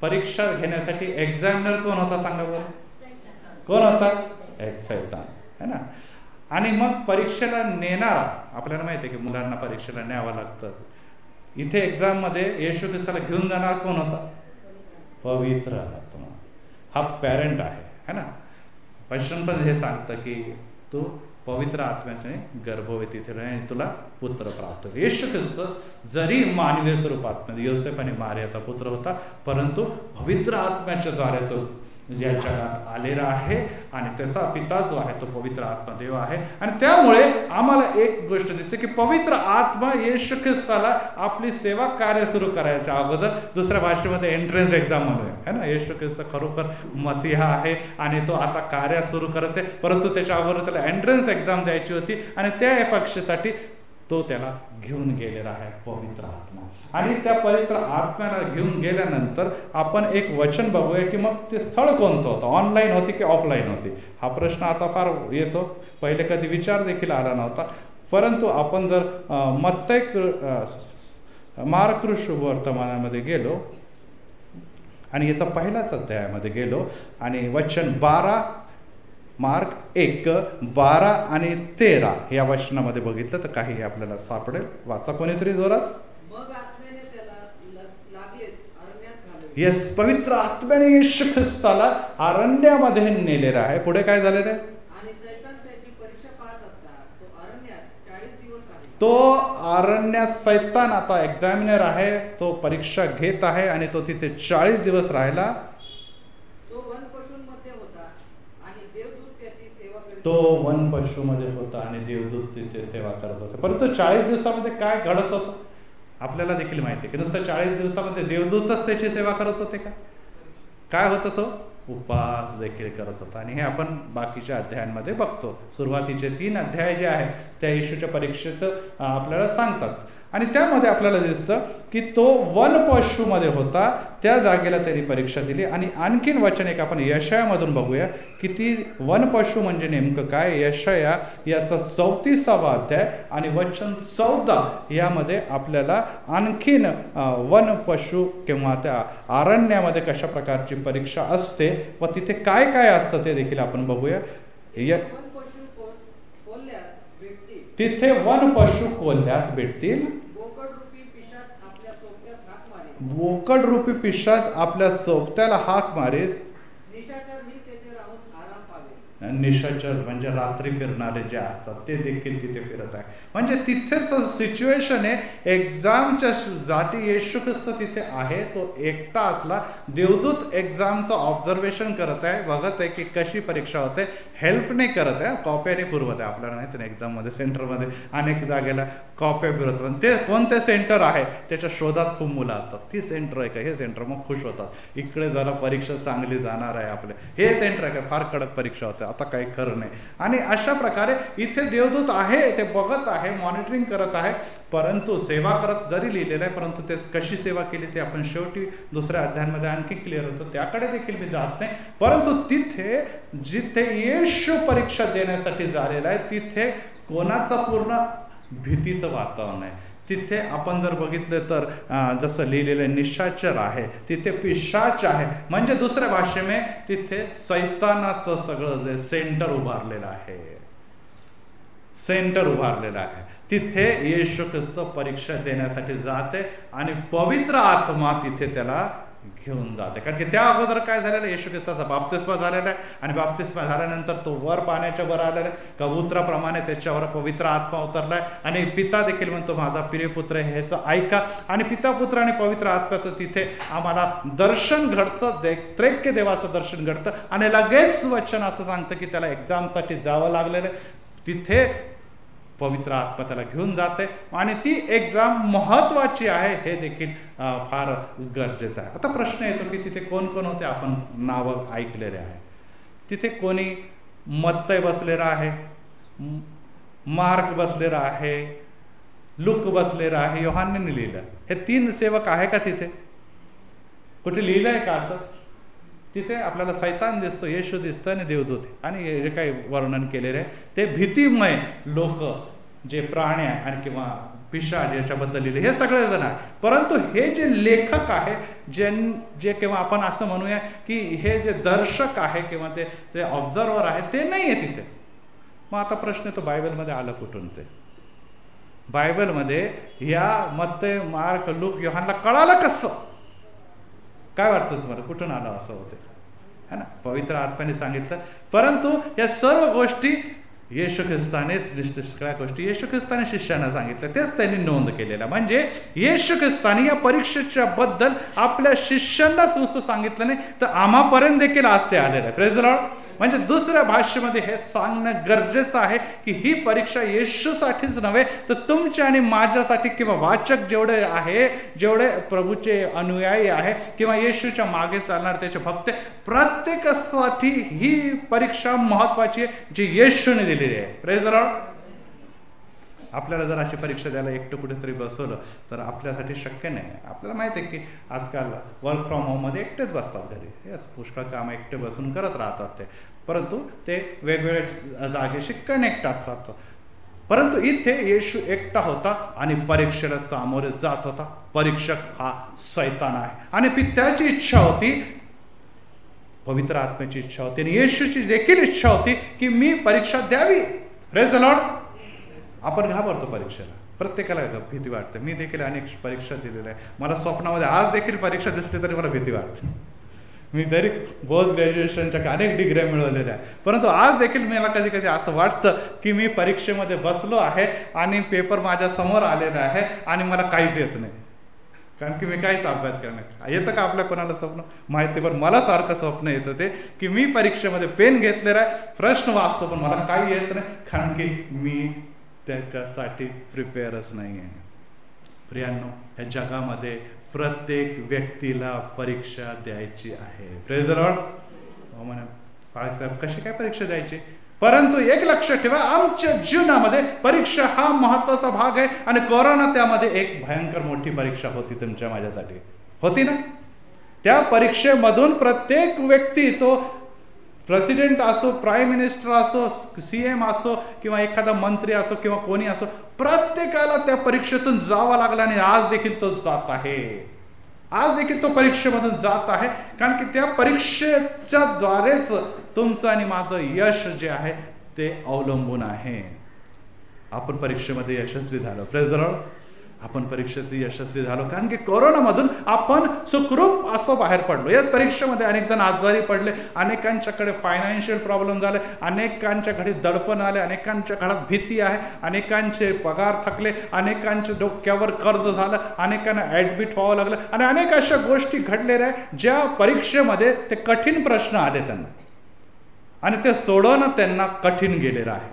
परीक्षा घेण्यासाठी एक्झामिनर कोण होता सांगा बरं? कोण होता? एक सैतान, है ना. आणि मग परीक्षेला नेणारा, आपल्याला माहिती आहे की मुलांना परीक्षेला न्यावं लागतं. इथे एक्झाममध्ये येशू ख्रिस्ताला घेऊन जाणार कोण होता? पवित्र आत्मा. हा पॅरेंट आहे, है ना. वचन पण हे सांगतं की तू पवित्र आत्म्याने गर्भवती ठेवली आणि तुला पुत्र प्राप्त होईल. येशू ख्रिस्त जरी मानवीय स्वरूपात योसेफ आणि मारियाचा पुत्र होता, परंतु पवित्र आत्म्याच्या द्वारे तो या जगात आलेला आहे आणि त्याचा पिता जो आहे तो पवित्र आत्मा देव आहे. आणि त्यामुळे आम्हाला एक गोष्ट दिसते की पवित्र आत्मा येशू ख्रिस्ताला आपली सेवा कार्य सुरू करायच्या अगोदर दुसऱ्या भाषेमध्ये एंट्रन्स एक्झाम म्हणूया, है ना. येशू ख्रिस्त खरोखर मसीहा आहे आणि तो आता कार्य सुरू करते, परंतु त्याच्या अगोदर त्याला एंट्रन्स एक्झाम द्यायची होती आणि त्या पक्षासाठी तो त्याला घेऊन गेलेला आहे पवित्र आत्मा. आणि त्या पवित्र आत्म्याला घेऊन गेल्यानंतर आपण एक वचन बघूया की मग ते स्थळ कोणतं होतं, ऑनलाईन होती की ऑफलाईन होती. हा प्रश्न आता फार येतो, पहिले कधी विचार देखील आला नव्हता. परंतु आपण जर मत्तई मार्क शुभवर्तमानामध्ये गेलो आणि याचा पहिल्याच अध्यायामध्ये गेलो आणि वचन 12 मार्क 1:12 आणि 13 या वचनामध्ये बघितलं तर काही आपल्याला सापडेल. वाचा कोणीतरी जोरात. येस, पवित्र आत्म्याने येशू ख्रिस्ताला अरण्यामध्ये नेलेला आहे. पुढे काय झालेलं आहे? तो अरण्यात सैतान आता एक्झामिनर आहे, तो परीक्षा घेत आहे आणि तो तिथे 40 दिवस राहिला. तो वन पशुमध्ये होता आणि देवदूत तिथे सेवा करत होते. परंतु 40 दिवसामध्ये काय घडत होतं आपल्याला देखील माहिती आहे की नुसतं 40 दिवसामध्ये देवदूतच त्याची सेवा करत होते का? काय होतं? तो उपवास देखील करत होता. आणि हे आपण बाकीच्या अध्यायांमध्ये बघतो. सुरुवातीचे 3 अध्याय जे आहे त्या येशूच्या परीक्षेचं आपल्याला सांगतात आणि त्यामध्ये आपल्याला दिसतं की तो वन पशुमध्ये होता, त्या जागेला त्यांनी परीक्षा दिली. आणि आणखीन वचन एक आपण यशायामधून बघूया की ती वन पशु म्हणजे नेमकं काय. यशाया याचा 34वा अध्याय आणि वचन 14 यामध्ये आपल्याला आणखीन वन पशु किंवा त्या अरण्यामध्ये कशा प्रकारची परीक्षा असते व तिथे काय काय असतं ते देखील आपण बघूया. तिथे वन पशु कोल्ह्यास भेटतील, बोकड रूपी पिशाच आपल्या सोबत्याला हाक मारेस. निशाचर म्हणजे रात्री फिरणारे जे असतात ते देखील तिथे फिरत आहे. म्हणजे तिथेच सिच्युएशन आहे. एक्झामच्या जाती येशू ख्रिस्त तिथे आहे, तो एकटा असला. देवदूत एक्झामचं ऑब्झर्वेशन करत आहे, बघत आहे की कशी परीक्षा होते, हेल्प नाही करत आहे, कॉप्याने पुरवत आहे. आपल्याला नाही तर एक्झाममध्ये सेंटरमध्ये अनेक जागेला कॉप्या पुरवत, पण ते कोणते सेंटर आहे त्याच्या शोधात खूप मुलं असतात. ती सेंटर आहे का, हे सेंटर, मग खुश होतात. इकडे जरा परीक्षा चांगली जाणार आहे आपले, हे सेंटर आहे का, फार कडक परीक्षा होते, आता काही खरं नाही. आणि अशा प्रकारे इथे देवदूत आहे, ते बघत आहे, मॉनिटरिंग करत आहे, परंतु सेवा करत जरी लिहिलेलं आहे, परंतु ते कशी सेवा केली ते आपण शेवटी दुसऱ्या अध्यायांमध्ये आणखी क्लिअर होतो, त्याकडे देखील मी जात नाही. परंतु तिथे जिथे येशू परीक्षा देण्यासाठी झालेला आहे तिथे कोणाचं पूर्ण भीतीचं वातावरण आहे. तिथे आपण जर बघितलं तर जसं लिहिलेलं निशाचर आहे, तिथे पिशाच आहे, म्हणजे दुसऱ्या भाषेने तिथे सैतानाचं सगळं जे सेंटर उभारलेलं आहे, सेंटर उभारलेलं आहे. तिथे येशू ख्रिस्त परीक्षा देण्यासाठी जाते आणि पवित्र आत्मा तिथे त्याला घेऊन जाते. कारण की त्या अगोदर काय झालेलं आहे, येशू ख्रिस्ताचा बाप्तिस्मा झालेला आहे आणि बाप्तिस्मा झाल्यानंतर तो वर पाण्याच्या वर आलेला आहे, कबुतराप्रमाणे त्याच्यावर पवित्र आत्मा उतरलाय आणि पिता देखील म्हणतो माझा प्रिय पुत्र आहे, ह्याचं ऐका. आणि पिता, पुत्र आणि पवित्र आत्म्याचं तिथे आम्हाला दर्शन घडतं, त्रैक्य देवाचं दर्शन घडतं. आणि लगेच वचन असं सांगतं की त्याला एक्झामसाठी जावं लागलेलं आहे. तिथे पवित्र आत्मा त्याला घेऊन जाते आणि ती एक्झाम महत्त्वाची आहे, हे देखील फार गरजेचं आहे. आता प्रश्न येतो की तिथे कोण कोण होते. आपण नावं ऐकलेले आहे. तिथे कोणी मत्तई बसलेला आहे, मार्क बसलेला आहे, लूक बसलेला आहे, योहानने लिहिलं. हे 3 सेवक आहे का तिथे? कुठे लिहिलं आहे का असं? तिथे आपल्याला सैतान दिसतो, येशू दिसतं आणि देवदूत आणि जे काही वर्णन केलेलं आहे ते भीतीमय लोक जे प्राणी आणि किंवा पिशाच याच्याबद्दल लिहिले, हे सगळेजण आहे. परंतु हे जे लेखक आहे, जे किंवा आपण असं म्हणूया की हे जे दर्शक आहे किंवा ते ऑब्झर्वर आहे, ते नाही आहे तिथे. मग आता प्रश्न तो बायबलमध्ये आलं कुठून? ते बायबलमध्ये या मत्ते, मार्क, लूक, योहानला कळालं कसं? काय वाटतं तुम्हाला, कुठून आलं असं होते? है ना, पवित्र आत्म्याने सांगितलं. परंतु या सर्व गोष्टी येशू ख्रिस्ताने, सगळ्या गोष्टी येशू ख्रिस्ताने शिष्यांना सांगितलं, तेच त्यांनी नोंद केलेलं. म्हणजे येशू ख्रिस्ताने या परीक्षेच्या बद्दल आपल्या शिष्यांनाच नुसतं सांगितलं नाही, तर आम्हापर्यंत देखील आज ते आलेलं आहे. Praise the Lord. म्हणजे दुसऱ्या भाषेमध्ये हे सांगणं गरजेचं आहे की ही परीक्षा येशूसाठीच नव्हे, तर तुमच्या आणि माझ्यासाठी किंवा वाचक जेवढे आहे, जेवढे प्रभूचे अनुयायी आहे किंवा येशूच्या मागे चालणार त्याचे भक्त, प्रत्येकासाठी ही परीक्षा महत्वाची आहे जी येशूने दिलेली आहे. Praise the Lord. आपल्याला जर अशी परीक्षा द्यायला एकटं कुठेतरी बसवलं तर आपल्यासाठी शक्य नाही. आपल्याला माहिती आहे की आजकाल वर्क फ्रॉम होममध्ये एकटेच बसतात घरी, येस, पुष्कळ कामं एकटे बसून करत राहतात ते, परंतु ते वेगवेगळ्या जागेशी कनेक्ट असतात. परंतु इथे येशू एकटा होता आणि परीक्षेला सामोरे जात होता. परीक्षक हा सैतान आहे आणि त्याची इच्छा होती, पवित्र आत्म्याची इच्छा होती आणि येशूची देखील इच्छा होती की मी परीक्षा द्यावी. Praise the Lord. आपण घाबरतो परीक्षेला, प्रत्येकाला भीती वाटते. मी देखील अनेक परीक्षा दिलेल्या आहे. मला स्वप्नामध्ये आज देखील परीक्षा दिसली तरी मला भीती वाटते. मी तरी पोस्ट ग्रॅज्युएशनच्या अनेक डिग्र्या मिळवलेल्या आहे, परंतु आज देखील मला कधी कधी असं वाटतं की मी परीक्षेमध्ये बसलो आहे आणि पेपर माझ्या समोर आलेला आहे आणि मला काहीच येत नाही, कारण की मी काहीच अभ्यास करणार. येतं का आपल्या कोणाला स्वप्न माहिती? पण मला सारखं स्वप्न येतं ते की मी परीक्षेमध्ये पेन घेतलेला आहे, प्रश्न वाचतो, पण मला काही येत नाही, कारण की मी त्याच्यासाठी प्रिपेअरच नाही आहे. प्रियांनो, या जगामध्ये प्रत्येक व्यक्तीला परीक्षा द्यायची आहे. Praise the Lord. म्हणे साहेब कशी काय परीक्षा द्यायची? परंतु एक लक्षात ठेवा, आमच्या जीवनामध्ये परीक्षा हा महत्वाचा भाग आहे आणि कोरोना त्यामध्ये एक भयंकर मोठी परीक्षा होती तुमच्या माझ्यासाठी, होती ना? त्या परीक्षेमधून प्रत्येक व्यक्ती, तो प्रेसिडेंट असो, प्राईम मिनिस्टर असो, CM असो किंवा एखादा मंत्री असो किंवा कोणी असो, प्रत्येकाला त्या परीक्षेतून जावं लागलं आणि आज देखील तो जात आहे. आज देखील तो परीक्षेमधून जात आहे, कारण की त्या परीक्षेच्या द्वारेच तुमचं आणि माझं यश जे आहे ते अवलंबून आहे. आपण परीक्षेमध्ये यशस्वी झालो. Praise the Lord. आपण परीक्षेत यशस्वी झालो कारण की कोरोनामधून आपण सुखरूप असं बाहेर पडलो. याच परीक्षेमध्ये अनेक जण आजारी पडले, अनेकांच्याकडे फायनान्शियल प्रॉब्लेम झाले, अनेकांच्या घरी दडपण आले, अनेकांच्या घरात भीती आहे, अनेकांचे पगार थकले, अनेकांच्या डोक्यावर कर्ज झालं, अनेकांना ॲडमिट व्हावं लागलं आणि अनेक अशा गोष्टी घडलेल्या आहेत ज्या परीक्षेमध्ये ते कठीण प्रश्न आले त्यांना आणि ते सोडवणं त्यांना कठीण गेलेलं आहे.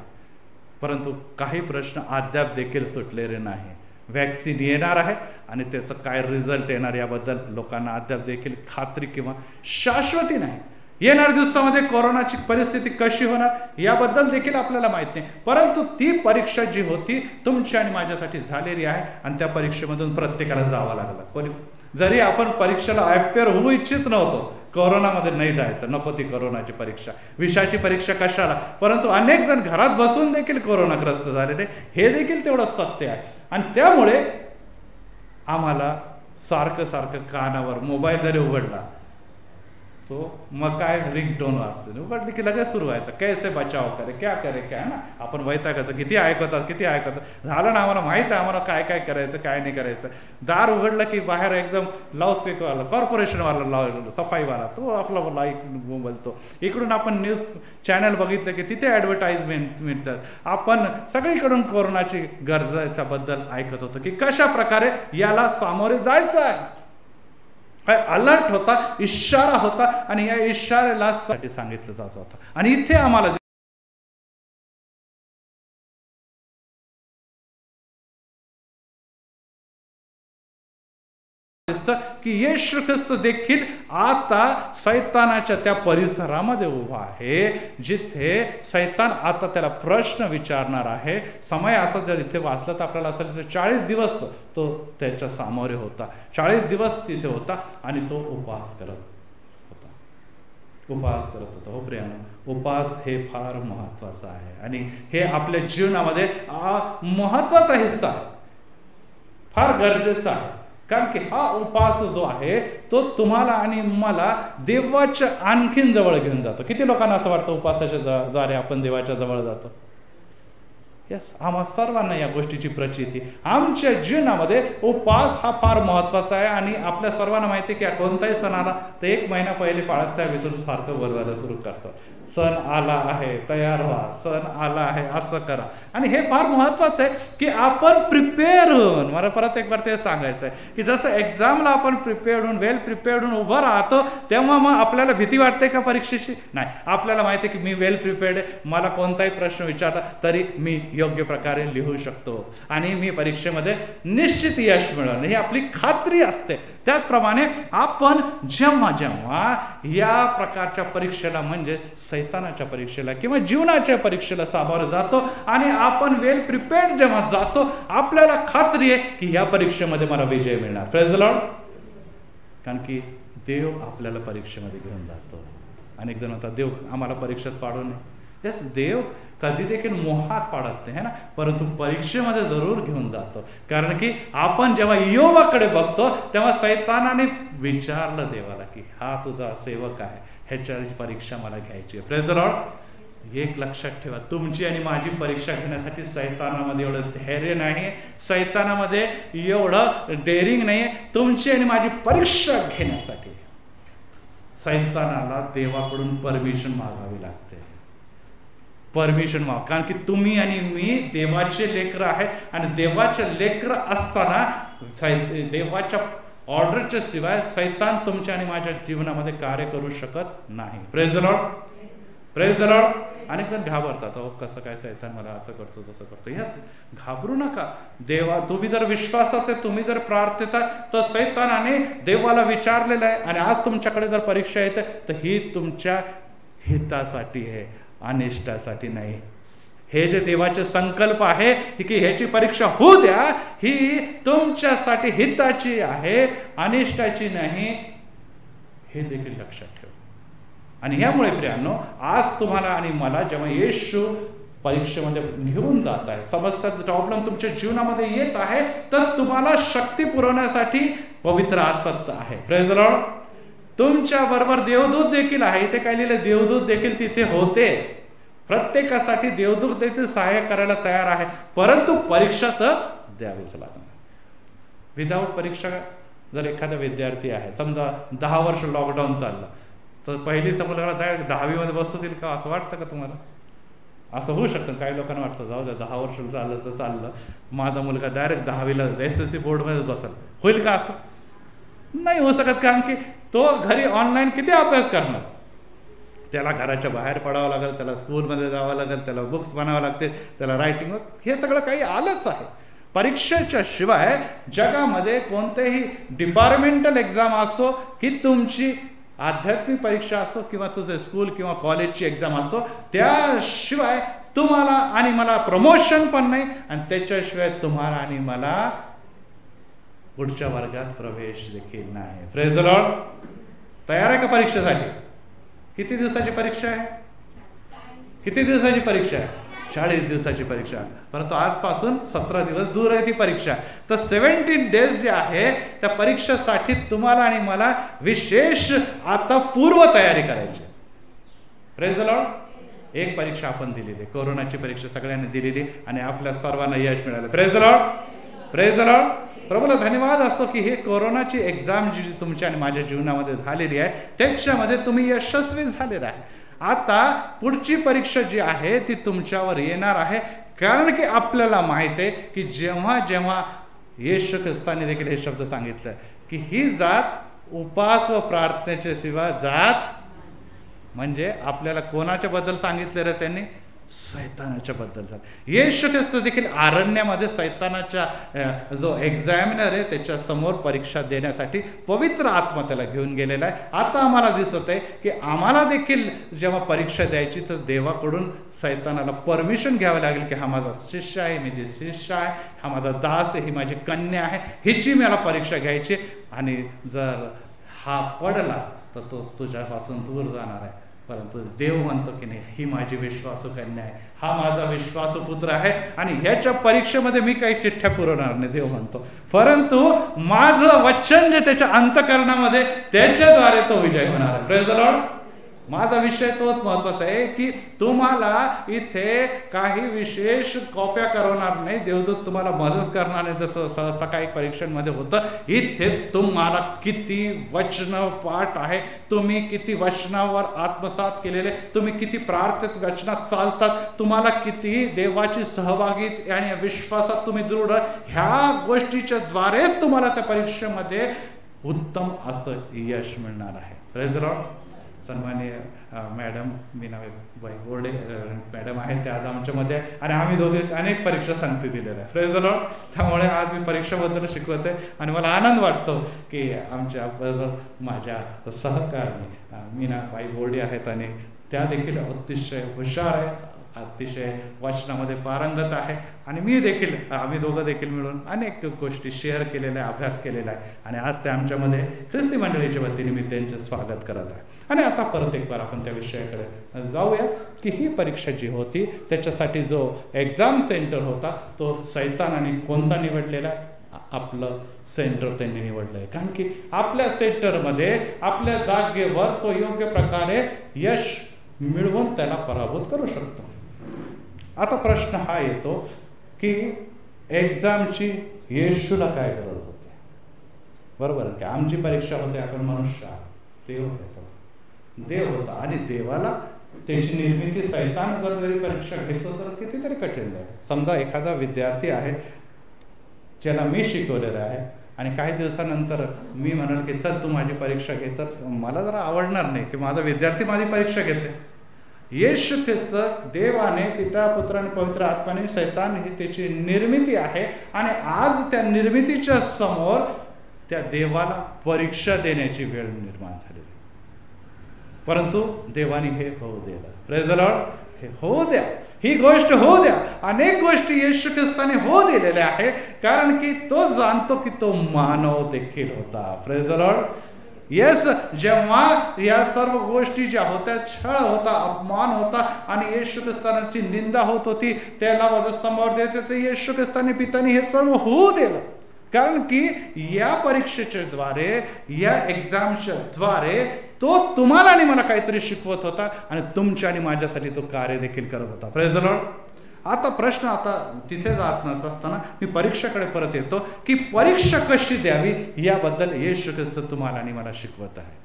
परंतु काही प्रश्न अद्याप देखील सुटलेले नाही. वॅक्सिन येणार आहे आणि त्याचं काय रिझल्ट येणार याबद्दल लोकांना अद्याप देखील खात्री किंवा शाश्वती नाही. येणाऱ्या दिवसामध्ये कोरोनाची परिस्थिती कशी होणार याबद्दल देखील आपल्याला माहित नाही. परंतु ती परीक्षा जी होती तुमच्या आणि माझ्यासाठी झालेली आहे आणि त्या परीक्षेमधून प्रत्येकाला जावं लागलं. जरी आपण परीक्षेला अपेअर होऊ इच्छित नव्हतो, कोरोनामध्ये नाही जायचं, नको ती कोरोनाची परीक्षा, विषाची परीक्षा कशाला. परंतु अनेक जण घरात बसून देखील कोरोनाग्रस्त झालेले, हे देखील तेवढं सत्य आहे. आणि त्यामुळे आम्हाला सारखं सारखं कानावर मोबाईल जरी उघडला तो मग काय रिंगटोन वाजतो, उघडली की लगेच सुरू व्हायचं, कैसे बचाव करे, क्या करे, क्या ना. आपण वैतागाचं किती ऐकतात, किती ऐकतात. झालं ना, आम्हाला माहित आहे आम्हाला काय काय करायचं, काय नाही करायचं. दार उघडलं की बाहेर एकदम लाऊडस्पीकरवाला, कॉर्पोरेशनवाला लाव, सफाईवाला, तो आपला लाईक बोलतो. इकडून आपण न्यूज चॅनल बघितलं की तिथे ॲडव्हर्टाइजमेंट मिळतात. आपण सगळीकडून कोरोनाची गरजेच्याबद्दल ऐकत होतो की कशा प्रकारे याला सामोरे जायचं आहे. काय अलर्ट होता, इशारा होता आणि या इशाऱ्याला साठी सांगितलं जात होतं. आणि इथे आम्हाला की येशू ख्रिस्त देखील आता सैतानाच्या त्या परिसरामध्ये उभा आहे जिथे सैतान आता त्याला प्रश्न विचारणार आहे. समय असा जर इथे वाचलं तर आपल्याला असं 40 दिवस तो त्याच्या सामोरे होता, 40 दिवस तिथे होता आणि तो उपवास करत होता. हो प्रियानो, उपवास हे फार महत्वाचं आहे आणि हे आपल्या जीवनामध्ये महत्वाचा हिस्सा आहे. फार गरजेचा आहे. कारण की हा उपास जो आहे तो तुम्हाला आणि मला देवाच्या आणखीन जवळ घेऊन जातो. किती लोकांना असं वाटतं उपासाच्या द्वारे आपण देवाच्या जवळ जातो? यस, आम्हा सर्वांना या गोष्टीची प्रचिती. आमच्या जीवनामध्ये उपास हा फार महत्त्वाचा आहे. आणि आपल्या सर्वांना माहिती आहे की कोणताही सण आला तर 1 महिना पहिले बाळासाहेब इथून सारखं बोलवायला सुरू करतो, सण आला आहे, तयार व्हा, सण आला आहे, असं करा. आणि हे फार महत्त्वाचं आहे की आपण प्रिपेअर होऊन, मला परत एक बार ते सांगायचं आहे की जसं एक्झामला आपण प्रिपेअर्ड होऊन वेल प्रिपेअर्ड होऊन उभं राहतो तेव्हा मग आपल्याला भीती वाटते का परीक्षेची? नाही, आपल्याला माहिती आहे की मी वेल प्रिपेअर्ड आहे, मला कोणताही प्रश्न विचारला तरी मी योग्य प्रकारे लिहू शकतो आणि मी परीक्षेमध्ये निश्चित यश मिळवणार ही आपली खात्री असते. त्याचप्रमाणे आपण जेव्हा जेव्हा या प्रकारच्या परीक्षेला म्हणजे सैतानाच्या परीक्षेला किंवा जीवनाच्या परीक्षेला सामोरं जातो आणि आपण वेल प्रिपेअर्ड जेव्हा जातो आपल्याला खात्री आहे की या परीक्षेमध्ये मला विजय मिळणार. Praise the Lord. कारण की देव आपल्याला परीक्षेमध्ये घेऊन जातो. अनेक जण होतात देव आम्हाला परीक्षेत पाडू नये. यस, देव कधी देखील मोहात पाडत नाही है ना, परंतु परीक्षेमध्ये जरूर घेऊन जातो. कारण की आपण जेव्हा योबाकडे बघतो तेव्हा सैतानाने विचारलं देवाला की हा तुझा सेवक आहे, ह्याची परीक्षा मला घ्यायची आहे. Praise the Lord. एक लक्षात ठेवा, तुमची आणि माझी परीक्षा घेण्यासाठी सैतानामध्ये एवढं धैर्य नाही, सैतानामध्ये एवढं डेअरिंग नाही. तुमची आणि माझी परीक्षा घेण्यासाठी सैतानाला देवाकडून परमिशन मागावी लागते. परमिशन माग. कारण की तुम्ही आणि मी देवाचे लेकरं आहे आणि देवाचे लेकरं असताना देवाच्या ऑर्डरच्या शिवाय सैतान तुमच्या आणि माझ्या जीवनामध्ये कार्य करू शकत नाही. Praise the lord. Praise the Lord. अनेक जण घाबरतात, अहो कसं काय सैतान मला असं करतो तसं करतो. यस, घाबरू नका. देवा तुम्ही जर विश्वासाचे, तुम्ही जर प्रार्थना, तर सैतानाने देवाला विचारलेलं आहे आणि आज तुमच्याकडे जर परीक्षा येते तर ही तुमच्या हितासाठी आहे, अनिष्टासाठी नाही. हे जे देवाचे संकल्प आहे की ह्याची परीक्षा होऊ द्या, ही तुमच्यासाठी हिताची आहे, अनिष्टाची नाही, हे देखील लक्षात ठेवा. आणि ह्यामुळे प्रियांनो, आज तुम्हाला आणि मला जेव्हा येशू परीक्षेमध्ये घेऊन जात आहे, समस्या प्रॉब्लेम तुमच्या जीवनामध्ये येत आहे, तर तुम्हाला शक्ती पुरवण्यासाठी पवित्र आत्मा आहे. Praise the Lord. तुमच्या बरोबर देवदूत देखील आहे. इथे काय लिहिलं? देवदूत देखील तिथे होते. प्रत्येकासाठी देवदूत देखील सहाय्य करायला तयार आहे, परंतु परीक्षा तर द्यावीच लागणार. विदाऊट परीक्षा जर एखादा विद्यार्थी आहे, समजा 10 वर्ष लॉकडाऊन चाललं, तर पहिलीचा मुलगा 10वी मध्ये बसतील का असं वाटतं का तुम्हाला? असं होऊ शकतं. काही लोकांना वाटतं जाऊ द्या 10 वर्ष झालं तर चाललं, माझा मुलगा डायरेक्ट 10वीला SSC बोर्डमध्ये बसेल. होईल का? असं नाही होऊ शकत. कारण की तो घरी ऑनलाईन किती अभ्यास करणार? त्याला घराच्या बाहेर पडावं लागेल, त्याला स्कूलमध्ये जावं लागेल, त्याला बुक्स बनावं लागते, त्याला रायटिंग, हे सगळं काही आलंच आहे. परीक्षेच्या शिवाय जगामध्ये कोणतेही डिपार्टमेंटल एक्झाम असो की तुमची आध्यात्मिक परीक्षा असो किंवा तुझे स्कूल किंवा कॉलेजची एक्झाम असो, त्याशिवाय तुम्हाला आणि मला प्रमोशन पण नाही आणि त्याच्याशिवाय तुम्हाला आणि मला पुढच्या वर्गात प्रवेश देखील नाही. Praise the Lord. तयार आहे का परीक्षेसाठी? किती दिवसाची परीक्षा आहे? किती दिवसाची परीक्षा आहे? 40 दिवसाची परीक्षा. परंतु आजपासून 17 दिवस दूर आहे ती परीक्षा. तर 17 डेज जे आहे त्या परीक्षेसाठी तुम्हाला आणि मला विशेष आता पूर्व तयारी करायची. Praise the Lord. एक परीक्षा आपण दिलेली, कोरोनाची परीक्षा सगळ्यांनी दिलेली आणि आपल्या सर्वांना यश मिळालं. Praise the lord. Praise the lord. प्रभूला धन्यवाद असो की हे कोरोनाची एक्झाम जी तुमच्या आणि माझ्या जीवनामध्ये झालेली आहे त्याच्यामध्ये तुम्ही यशस्वी झालेला आहे. आता पुढची परीक्षा जी आहे ती तुमच्यावर येणार आहे. कारण की आपल्याला माहित आहे की जेव्हा जेव्हा येशू ख्रिस्ताने देखील हे शब्द सांगितलं की ही जात उपास व प्रार्थनेच्या शिवाय जात, म्हणजे आपल्याला कोणाच्या बद्दल सांगितलं रे त्यांनी? सैतानाच्या बद्दल झालं. येशू ख्रिस्त देखील अरण्यामध्ये सैतानाच्या जो एक्झामिनर आहे त्याच्या समोर परीक्षा देण्यासाठी पवित्र आत्मा त्याला घेऊन गेलेला आहे. आता आम्हाला दिसत आहे की आम्हाला देखील जेव्हा परीक्षा द्यायची तर देवाकडून सैतानाला परमिशन घ्यावी लागेल की हा माझा शिष्य आहे, मी जे शिष्य आहे, हा माझा दास आहे, ही माझी कन्या आहे, हिची मला परीक्षा घ्यायची आणि जर हा पडला तर तो तुझ्यापासून दूर जाणार आहे. परंतु देव म्हणतो की नाही, ही माझी विश्वासू कन्या आहे, हा माझा विश्वासू पुत्र आहे आणि ह्याच्या परीक्षेमध्ये मी काही चिठ्ठ्या पुरवणार नाही देव म्हणतो, परंतु माझं वचन जे त्याच्या अंतःकरणामध्ये त्याच्याद्वारे तो विजय होणार आहे. Praise the Lord. माझा विषय तोच महत्वाचा आहे की तुम्हाला इथे काही विशेष कॉप्या करवणार नाही, देवदूत तुम्हाला मदत करणार नाही जसं सहसा काही परीक्षांमध्ये होतं. इथे तुम्हाला किती वचन पाठ आहे, तुम्ही किती वचनावर आत्मसात केलेले, तुम्ही किती प्रार्थित वचनात चालतात, तुम्हाला किती देवाची सहभागी आणि विश्वासात तुम्ही दृढ, ह्या गोष्टीच्या द्वारे तुम्हाला त्या परीक्षेमध्ये उत्तम असं यश मिळणार आहे. Praise the Lord. सन्माननीय मॅडम मीनाबाई बोर्डे मॅडम आहेत, ते आज आमच्यामध्ये आणि आम्ही दोघे अनेक परीक्षा सांगते दिलेल्या आहे. Praise the Lord. त्यामुळे आज मी परीक्षेबद्दल शिकवते आणि मला आनंद वाटतो की आमच्याबरोबर माझ्या सहकारी मीनाबाई बोर्डे आहेत आणि त्या देखील अतिशय हुशार आहे, अतिशय वचनामध्ये पारंगत आहे आणि मी देखील, आम्ही दोघं देखील मिळून अनेक गोष्टी शेअर केलेल्या आहे, अभ्यास केलेला आहे आणि आज ते आमच्यामध्ये ख्रिस्ती मंडळीच्या वतीने मी त्यांचे स्वागत करत आहे. आणि आता परत एक बार आपण त्या विषयाकडे जाऊया की ही परीक्षा जी होती त्याच्यासाठी जो एक्झाम सेंटर होता तो सैतानाने कोणता निवडलेला आहे? आपलं सेंटर त्यांनी निवडलं आहे, कारण की आपल्या सेंटरमध्ये आपल्या जागेवर तो योग्य प्रकारे यश मिळवून त्याला पराभूत करू शकतो. आता प्रश्न हा येतो की एक्झामची येशूला काय गरज होते? बरोबर की आमची परीक्षा होते, आपण मनुष्य, देव होता, देव होता आणि देवाला त्याची निर्मिती सैतान जर जरी परीक्षा घेतो तर कितीतरी कठीण आहे. समजा एखादा विद्यार्थी आहे ज्याला मी शिकवलेलं आहे आणि काही दिवसानंतर मी म्हणाल की चल तू माझी परीक्षा घे, तर मला जरा आवडणार नाही की माझा विद्यार्थी माझी परीक्षा घेते. येशू ख्रिस्त देवाने, पिता, पुत्र आणि पवित्र आत्म्याने, सैतान ही त्याची निर्मिती आहे आणि आज त्या निर्मितीच्या समोर त्या देवाला परीक्षा देण्याची वेळ निर्माण झालेली, परंतु देवाने हे होऊ दिलं. Praise the Lord. हे होऊ द्या, ही गोष्ट होऊ द्या. अनेक गोष्टी येशू ख्रिस्ताने होऊ दिलेल्या आहे, कारण की तो जाणतो की तो मानव देखील होता. Praise the Lord. येस, जेव्हा या सर्व गोष्टी ज्या होत्या, छळ होता, अपमान होता आणि येशू ख्रिस्ताची निंदा होत होती, त्याला समोर देत होते, येशू ख्रिस्ताने पिताने हे सर्व होऊ दिलं, कारण की या परीक्षेच्या द्वारे, या एक्झामच्या द्वारे तो तुम्हाला आणि मला काहीतरी शिकवत होता आणि तुमच्या आणि माझ्यासाठी तो कार्य देखील करत होता. Praise the Lord. आता प्रश्न, आता तिथे जात नसताना मी परीक्षेकडे परत येतो की परीक्षा कशी द्यावी याबद्दल येशू ख्रिस्त तुम्हाला आणि मला शिकवत आहे.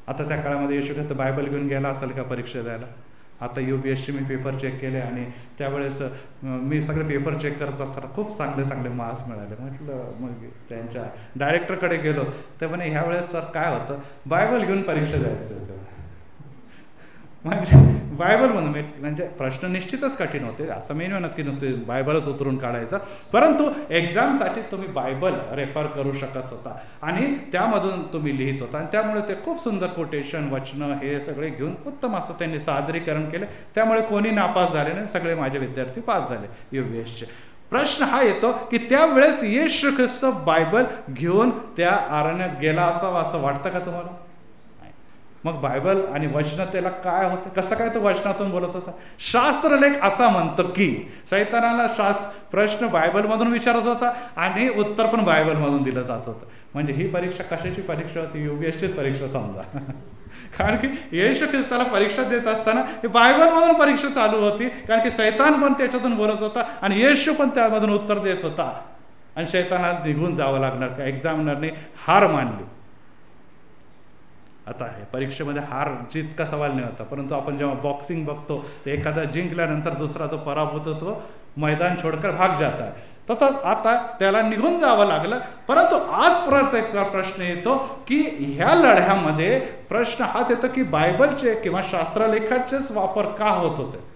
आता त्या काळामध्ये येशू ख्रिस्त बायबल घेऊन गेला असेल का परीक्षा द्यायला? आता UPSC मी पेपर चेक केले आणि त्यावेळेस मी सगळे पेपर चेक करत असताना खूप चांगले चांगले मार्क्स मिळाले. म्हटलं, मग त्यांच्या डायरेक्टरकडे गेलो, ते म्हणे ह्यावेळेस सर काय होतं, बायबल घेऊन परीक्षा द्यायचं होतं. म्हणजे बायबल म्हणून म्हणजे प्रश्न निश्चितच कठीण होते, असं मी म्हणत की नुसते बायबलच उतरून काढायचं, परंतु एक्झामसाठी तुम्ही बायबल रेफर करू शकत होता आणि त्यामधून तुम्ही लिहित होता आणि त्यामुळे ते खूप सुंदर कोटेशन, वचनं हे सगळे घेऊन उत्तम असं त्यांनी सादरीकरण केले. त्यामुळे कोणी नापास झाले नाही, सगळे माझे विद्यार्थी पास झाले UPSCचे. प्रश्न हा येतो की त्यावेळेस येशू ख्रिस्त बायबल घेऊन त्या अरण्यात गेला असावा असं वाटतं का तुम्हाला? मग बायबल आणि वचन त्याला काय होते, कसं काय तो वचनातून बोलत होता? शास्त्रलेख असा म्हणतो की सैतानाला प्रश्न बायबलमधून विचारत होता आणि उत्तर पण बायबलमधून दिलं जात होतं. म्हणजे ही परीक्षा कशाची परीक्षा होती? UPSCचीच परीक्षा समजा. कारण की येशू ख्रिस्ताला परीक्षा देत असताना हे बायबलमधून परीक्षा चालू होती, कारण की सैतान पण त्याच्यातून बोलत होता आणि येशू पण त्यामधून उत्तर देत होता आणि सैतानाला निघून जावं लागणार का? एक्झामिनरने हार मानली. आता हे परीक्षेमध्ये हार जीत का सवाल नाही होता, परंतु आपण जेव्हा बॉक्सिंग बघतो तर एखादा जिंकल्यानंतर दुसरा तो पराभूत होतो, मैदान छोडकर भाग जाता है. तसंच आता त्याला निघून जावं लागलं. परंतु आज परत एक प्रश्न येतो की ह्या लढ्यामध्ये प्रश्न हाच येतो की बायबलचे किंवा शास्त्रलेखाचेच वापर का होत होते?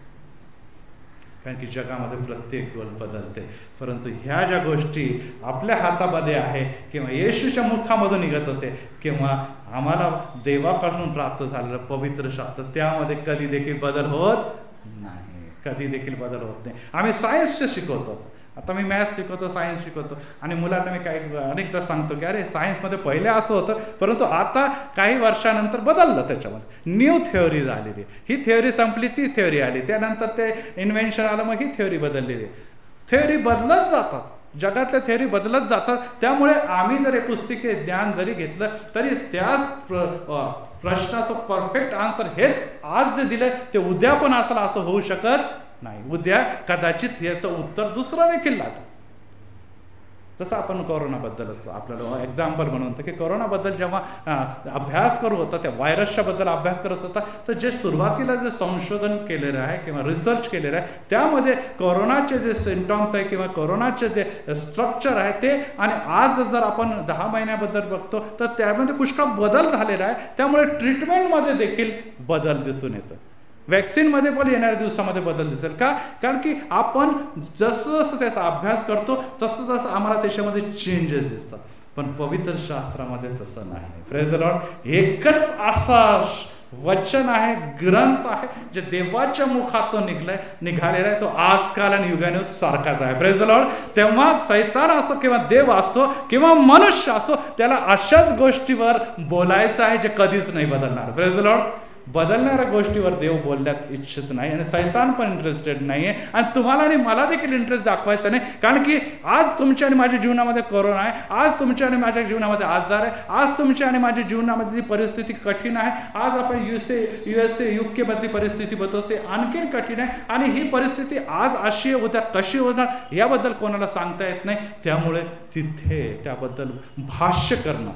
कारण की जगामध्ये प्रत्येक गोष्ट बदलते, परंतु ह्या ज्या गोष्टी आपल्या हातामध्ये आहे किंवा येशूच्या मुखामधून निघत होते किंवा आम्हाला देवापासून प्राप्त झालेलं पवित्र शास्त्र, त्यामध्ये कधी देखील बदल होत नाही, कधी देखील बदल होत नाही. आम्ही सायन्सचे शिकवतो, आता मी मॅथ्स शिकवतो, सायन्स शिकवतो आणि मुलांना मी काही अनेकदा सांगतो की अरे सायन्समध्ये पहिले असं होतं, परंतु आता काही वर्षानंतर बदललं, त्याच्यामध्ये न्यू थेअरी झालेली. ही थेअरी संपली, ती थेअरी आली, त्यानंतर ते इन्व्हेन्शन आलं, मग ही थेअरी बदललेली. थेअरी बदलत जातात, जगातल्या थेअरी बदलत जातात. त्यामुळे आम्ही जर हे पुस्तिके ज्ञान जरी घेतलं तरी त्याच प्रश्नाचं परफेक्ट आन्सर हेच आज जे दिलंय ते उद्या पण असेल असं होऊ शकत नाही. उद्या कदाचित याचं उत्तर दुसरं देखील लागेल. तसं आपण कोरोनाबद्दलच आपल्याला एक्झाम्पल म्हणून की कोरोनाबद्दल जेव्हा अभ्यास करत होता, त्या व्हायरसच्या बद्दल अभ्यास करत होता, तर जे सुरुवातीला जे संशोधन केलेलं आहे किंवा रिसर्च केलेलं आहे त्यामध्ये कोरोनाचे जे सिम्टॉम्स आहे किंवा कोरोनाचे जे स्ट्रक्चर आहे ते, आणि आज जर आपण 10 महिन्याबद्दल बघतो तर त्यामध्ये पुष्कळ बदल झालेला आहे. त्यामुळे ट्रीटमेंटमध्ये देखील बदल दिसून येतो. वॅक्सिनमध्ये पण येणाऱ्या दिवसामध्ये बदल दिसेल का? कारण की आपण जसं जसं त्याचा अभ्यास करतो तसं तसं आम्हाला त्याच्यामध्ये चेंजेस दिसतात. पण पवित्र शास्त्रामध्ये तसं नाही. Praise the Lord. एकच असा वचन आहे, ग्रंथ आहे, जे देवाच्या मुखातून निघालेला आहे, तो आजकाल आणि युगानुयुग सारखाच आहे. Praise the Lord. तेव्हा सैतान असो किंवा देव असो किंवा मनुष्य असो, त्याला अशाच गोष्टीवर बोलायचं आहे जे कधीच नाही बदलणार. Praise the Lord. बदलणाऱ्या गोष्टीवर देव बोलण्यात इच्छित नाही आणि सैतान पण इंटरेस्टेड नाही आहे. आणि तुम्हाला आणि मला देखील इंटरेस्ट दाखवायचा नाही, कारण की आज तुमच्या आणि माझ्या जीवनामध्ये कोरोना आहे, आज तुमच्या आणि माझ्या जीवनामध्ये आजार आहे, आज तुमच्या आणि माझ्या जीवनामधली परिस्थिती कठीण आहे, आज आपण USA UK मधली परिस्थिती बघतो ते आणखीन कठीण आहे. आणि ही परिस्थिती आज अशी उद्या कशी होणार याबद्दल कोणाला सांगता येत नाही. त्यामुळे तिथे त्याबद्दल भाष्य करणं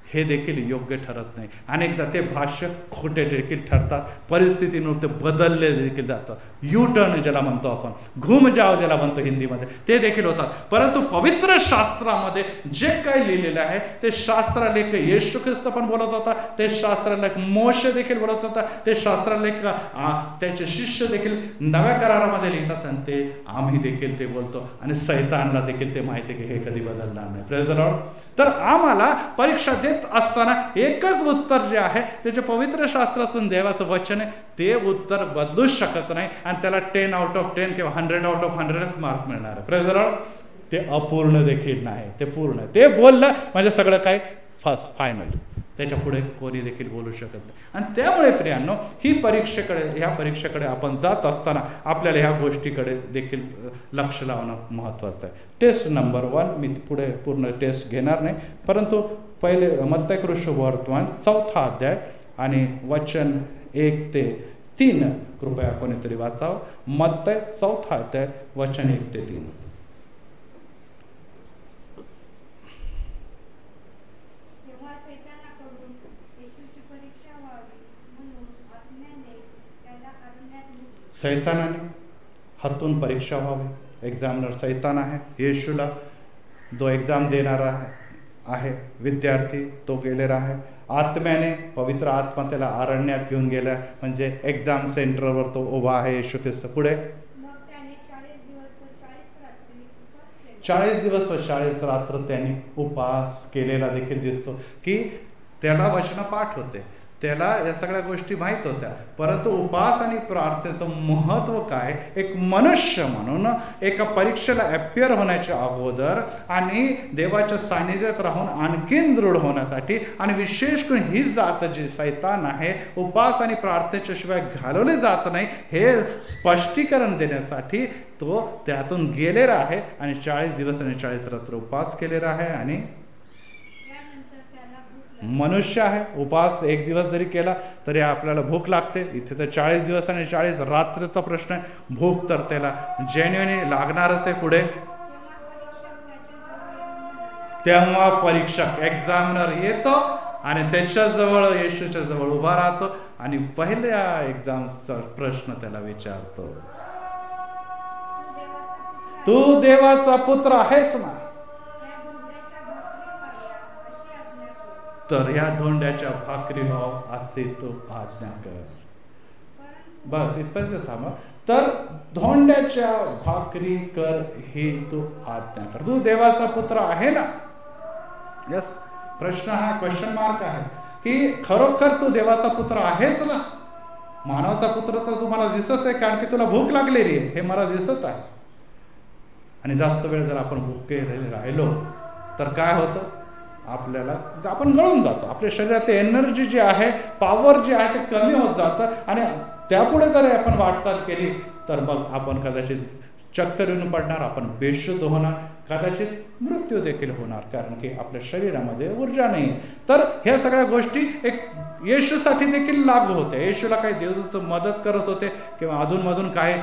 हे देखील योग्य ठरत नाही. अनेकदा ते भाष्य खोटे देखील ठरतात, परिस्थितीनुसार ते बदलले देखील जातात. यू टर्न ज्याला म्हणतो आपण, घुम जाओ ज्याला म्हणतो हिंदीमध्ये, ते देखील होतात. परंतु पवित्र शास्त्रामध्ये जे काही लिहिलेलं आहे ते शास्त्रलेख येशू ख्रिस्त पण बोलत होता, ते शास्त्रलेख मोशे देखील बोलत होता, ते शास्त्रलेख त्याचे शिष्य देखील नव्या करारामध्ये लिहितात आणि ते आम्ही देखील ते बोलतो. आणि सैतानला देखील ते माहिती की हे कधी बदलणार नाही. Praise the Lord. तर आम्हाला परीक्षा देत असताना एकच उत्तर जे आहे त्याचे पवित्र शास्त्रातून देवाचं वचन आहे, ते उत्तर बदलूच शकत नाही आणि त्याला 10 out of 10 किंवा 100 out of 100च मार्क मिळणार आहे. Praise the Lord. ते अपूर्ण देखील नाही, ते पूर्ण. ते बोललं म्हणजे सगळं काही फायनल, त्याच्या पुढे कोणी देखील बोलू शकत नाही. आणि त्यामुळे प्रियांनो, ह्या परीक्षेकडे आपण जात असताना आपल्याला ह्या गोष्टीकडे देखील लक्ष लावणं महत्त्वाचं आहे. टेस्ट नंबर 1 मी पुढे पूर्ण टेस्ट घेणार नाही, परंतु पहिले मत्तई शुभवर्तमान 4था अध्याय आणि वचन 1 ते 3 कृपया कोणीतरी वाचावं. मत्तई 4था अध्याय वचन 1 ते 3. सैतानाने हातून परीक्षा व्हावी. एक्झामिनर सैतान आहे. येशूला जो एक्झाम देणारा आहे विद्यार्थी तो गेलेला आहे. आत्म्याने, पवित्र आत्मा त्याला अरण्यात घेऊन गेला, म्हणजे एक्झाम सेंटरवर तो उभा आहे येशू ख्रिस्त. पुढे 40 दिवस व 40 रात्र त्यांनी उपवास केलेला देखील दिसतो, की त्याला वचन पाठ होते, त्याला या सगळ्या गोष्टी माहीत होत्या. परंतु उपवास आणि प्रार्थनेचं महत्त्व काय, एक मनुष्य म्हणून एका परीक्षेला अपिअर होण्याच्या अगोदर आणि देवाच्या सानिध्यात राहून आणखीन दृढ होण्यासाठी, आणि विशेष करून ही जात जी सैतान आहे उपवास आणि प्रार्थनेच्या शिवाय घालवले जात नाही हे स्पष्टीकरण देण्यासाठी तो त्यातून गेलेला आहे आणि 40 दिवस आणि 40 रात्र उपवास केलेला आहे. आणि मनुष्य आहे, उपवास 1 दिवस जरी केला तरी आपल्याला भूक लागते. इथे तर 40 दिवस आणि 40 रात्रीचा प्रश्न आहे. भूक तर त्याला जेन्युइनली लागणारच आहे. पुढे तेव्हा परीक्षक एक्झामिनर येतो आणि त्याच्याजवळ येशूच्या जवळ उभा राहतो आणि पहिल्या एक्झामचा प्रश्न त्याला विचारतो, तू देवाचा पुत्र आहेस ना? तर ह्या धोंड्याच्या भाकरी भाव असे तो आज्ञा कर. बस इथपर्यंत थांबा. तर धोंड्याच्या भाकरी कर ही तू आज्ञा कर. तू देवाचा पुत्र आहे ना? यस. प्रश्न हा क्वेश्चन मार्क आहे की खरोखर तू देवाचा पुत्र आहेस ना? मानवाचा पुत्र तर तुम्हाला दिसत आहे, कारण की तुला भूक लागलेली आहे हे मला दिसत आहे. आणि जास्त वेळ जर आपण भुके राहिलो तर काय होतं, आपल्याला आपण गळून जातो, आपल्या शरीरातली एनर्जी जी आहे, पॉवर जी आहे ते कमी होत जातं आणि त्यापुढे जर आपण वाटचाल केली तर मग आपण कदाचित चक्कर येऊन पडणार, आपण बेशुद्ध होणार, कदाचित मृत्यू देखील होणार, कारण की आपल्या शरीरामध्ये ऊर्जा नाही. तर ह्या सगळ्या गोष्टी एक येशूसाठी देखील लागू होते. येशूला काही देवदूत मदत करत होते किंवा अधूनमधून काही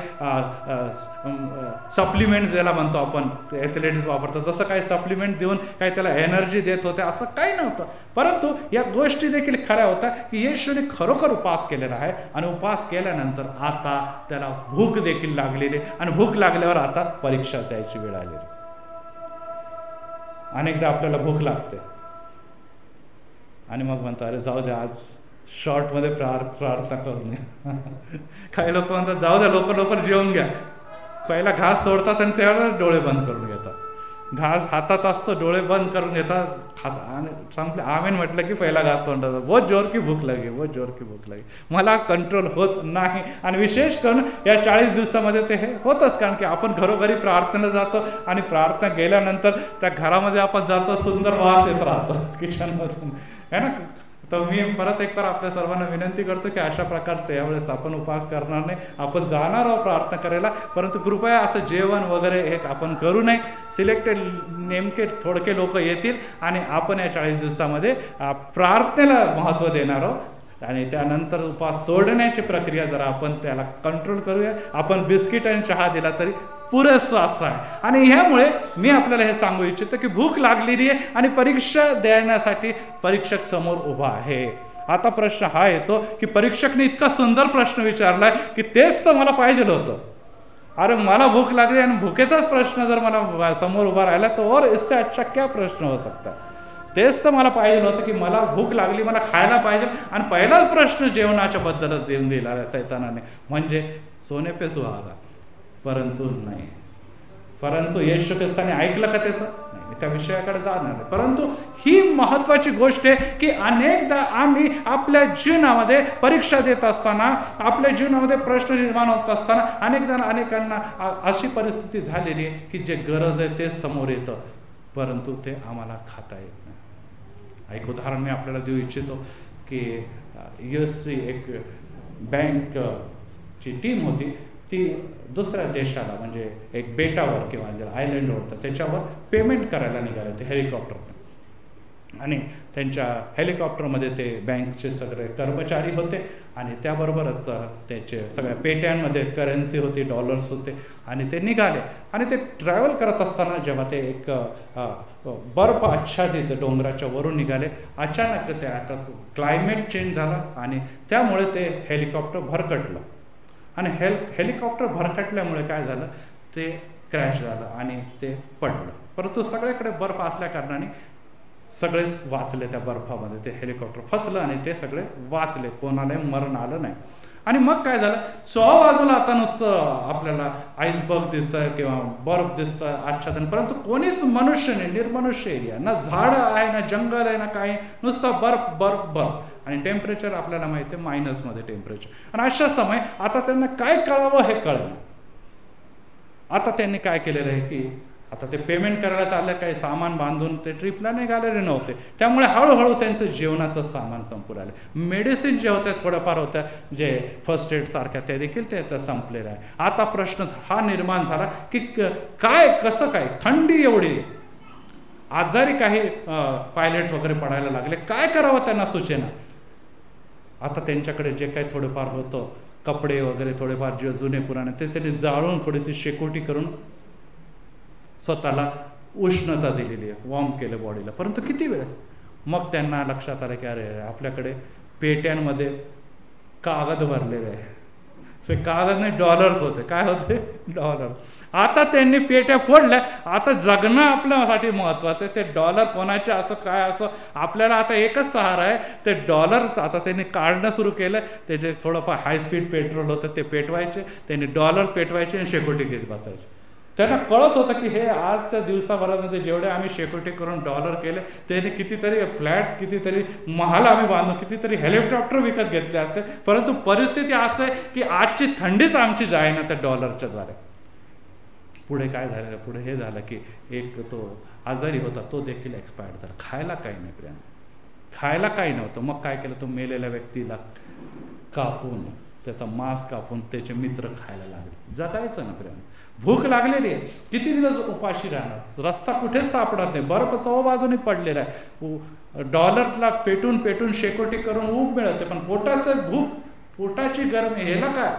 सप्लिमेंट ज्याला म्हणतो आपण, ॲथलेटिक्स वापरतो तसं काही सप्लिमेंट देऊन काही त्याला एनर्जी देत होते, असं काही नव्हतं. परंतु या गोष्टी देखील खऱ्या होत्या की येशूने खरोखर उपवास केलेला आहे आणि उपवास केल्यानंतर आता त्याला भूक देखील लागलेली आणि भूक लागल्यावर आता परीक्षा द्यायची वेळ आलेली. अनेकदा आपल्याला भूक लागते आणि मग म्हणतो अरे जाऊ द्या आज शॉर्टमध्ये प्रार्थना करून घ्या. काही लोक म्हणतात जाऊ द्या लवकर जेवून घ्या. पहिला घास तोडतात आणि त्यावेळेला डोळे बंद करून घेतात. घास हातात असतो, डोळे बंद करून घेतात आणि संपले. आमेन म्हटलं की पहिला घास तोंडाचा. बहुत जोर की भूक लगे, बहुत जोर की भूक लगे. मला कंट्रोल होत नाही आणि विशेष करून या 40 दिवसामध्ये ते हे होतच, कारण की आपण घरोघरी प्रार्थना जातो आणि प्रार्थना गेल्यानंतर त्या घरामध्ये आपण जातो, सुंदर वास येत राहतो किचनमधून, है ना. तर मी परत एक बार आपल्या सर्वांना विनंती करतो की अशा प्रकारचं यावेळेस आपण उपवास करणार नाही, आपण जाणार आहोत प्रार्थना करायला, परंतु कृपया असं जेवण वगैरे हे आपण करू नये. सिलेक्टेड नेमके थोडके लोक येतील आणि आपण या 40 दिवसामध्ये प्रार्थनेला महत्त्व देणार आहोत आणि त्यानंतर उपवास सोडण्याची प्रक्रिया जरा आपण त्याला कंट्रोल करूया. आपण बिस्किट आणि चहा दिला तरी पुरेसं असं आहे. आणि ह्यामुळे मी आपल्याला हे सांगू इच्छितो की भूक लागलेली आहे आणि परीक्षा देण्यासाठी परीक्षक समोर उभा आहे. आता प्रश्न हा येतो की परीक्षकने इतका सुंदर प्रश्न विचारलाय की तेच तर मला पाहिजे होतं. अरे मला भूक लागली आणि भुकेचाच प्रश्न जर मला समोर उभा राहिला तर और इससे अच्छा क्या प्रश्न हो सकता. तेच तर मला पाहिजे होतं की मला भूक लागली, मला खायला पाहिजे आणि पहिलाच प्रश्न जेवणाच्या बद्दलच देऊन दिला सैतानाने, म्हणजे सोने पे सुहागा. परंतु नाही, परंतु येशू ख्रिस्ताने ऐकलं का त्याचं? नाही, त्या विषयाकडे जाणार नाही. परंतु ही महत्त्वाची गोष्ट आहे की अनेकदा आम्ही आपल्या जीवनामध्ये परीक्षा देत असताना, आपल्या जीवनामध्ये प्रश्न निर्माण होत असताना अनेकांना अशी परिस्थिती झालेली आहे की जे गरज आहे ते समोर येतं, परंतु ते आम्हाला खाता येत नाही. एक उदाहरण मी आपल्याला देऊ इच्छितो की USC एक बँकची टीम होती, ती दुसऱ्या देशाला म्हणजे एक बेटावर किंवा ज्याला आयलंड होतं त्याच्यावर पेमेंट करायला निघाले ते हेलिकॉप्टर. आणि त्यांच्या हेलिकॉप्टरमध्ये ते बँकचे सगळे कर्मचारी होते आणि त्याबरोबरच त्याचे सगळ्या पेट्यांमध्ये करन्सी होती, डॉलर्स होते आणि ते निघाले. आणि ते ट्रॅव्हल करत असताना जेव्हा ते एक बर्फ आच्छादित डोंगराच्या वरून निघाले, अचानक ते आता क्लायमेट चेंज झाला आणि त्यामुळे ते हेलिकॉप्टर भरकटलं. आणि हेलिकॉप्टर भरकटल्यामुळे काय झालं, ते क्रॅश झालं आणि ते पडलं. परंतु सगळ्याकडे बर्फ असल्या कारणाने सगळेच वाचले त्या बर्फामध्ये. ते हेलिकॉप्टर फसलं आणि ते सगळे वाचले, कोणालाही मरण आलं नाही. आणि मग काय झालं, बाजूला आता नुसतं आपल्याला आईसबर्ग दिसतं किंवा बर्फ दिसतं आच्छादन, परंतु कोणीच मनुष्य नाही, निर्मनुष्य एरिया, ना झाडं आहे ना जंगल आहे ना काही, नुसतं बर्फ बर्फ बर्फ. आणि टेम्परेचर आपल्याला माहिती आहे मायनसमध्ये टेम्परेचर. आणि अशा समय आता त्यांना काय कळावं हे कळलं. आता त्यांनी काय केलेलं आहे की आता ते पेमेंट करायला चाललं, काही सामान बांधून ते ट्रिपला निघालेले नव्हते, त्यामुळे हळूहळू त्यांचं जेवणाचं सामान संपू राहिलं. मेडिसिन जे होत्या थोड्याफार होत्या, जे फर्स्ट एड सारख्या, ते देखील त्याचं संपलेलं आहे. आता प्रश्न हा निर्माण झाला की काय कसं काय, थंडी एवढी, आजारी काही पायलट वगैरे पडायला लागले, काय करावं त्यांना सुचेना. आता त्यांच्याकडे जे काही थोडेफार होतं, कपडे वगैरे थोडेफार जे जुने पुराणे, ते त्यांनी जाळून थोडीशी शेकोटी करून स्वतःला उष्णता दिलेली आहे, वॉर्म केलं बॉडीला. परंतु किती वेळेस मग त्यांना लक्षात आलं की अरे आपल्याकडे पेट्यांमध्ये कागद भरलेले आहे. ते कागद नाही, डॉलर्स होते. काय होते? डॉलर. आता त्यांनी पेट्या फोडल्या. आता जगणं आपल्यासाठी महत्त्वाचं आहे. ते डॉलर कोणाचे असं काय असं, आपल्याला आता एकच सहारा आहे, ते डॉलरच. आता त्यांनी काढणं सुरू केलं. त्याचे थोडंफार हायस्पीड पेट्रोल होतं ते पेटवायचे, त्यांनी डॉलर्स पेटवायचे आणि शेकोटी घेत बसायचे. त्यांना कळत होतं की हे आजच्या दिवसाभरामध्ये जेवढे आम्ही शेकोटी करून डॉलर केले, त्याने कितीतरी फ्लॅट्स, कितीतरी महाल आम्ही बांधून, कितीतरी हेलिकॉप्टर विकत घेतले असते, परंतु परिस्थिती असं आहे की आजची थंडीच आमची जाईना त्या डॉलरच्या द्वारे. पुढे काय झालं, पुढे हे झालं की एक तो आजारी होता, तो देखील एक्सपायर्ड झाला. खायला काही नाही प्रियानो, खायला काही नव्हतं. मग काय केलं, तो मेलेल्या व्यक्तीला कापून, त्याचा मांस कापून त्याचे मित्र खायला लागले. जगायचं ना प्रियानो, भूक लागलेली आहे, किती दिवस उपाशी राहणार, रस्ता कुठेच सापडत नाही, बर्फ सर्व बाजूनी पडलेला आहे, डॉलरला पेटून पेटून शेकोटी करून ऊब मिळते, पण पोटाचं भूक, पोटाची गरमी, ह्याला काय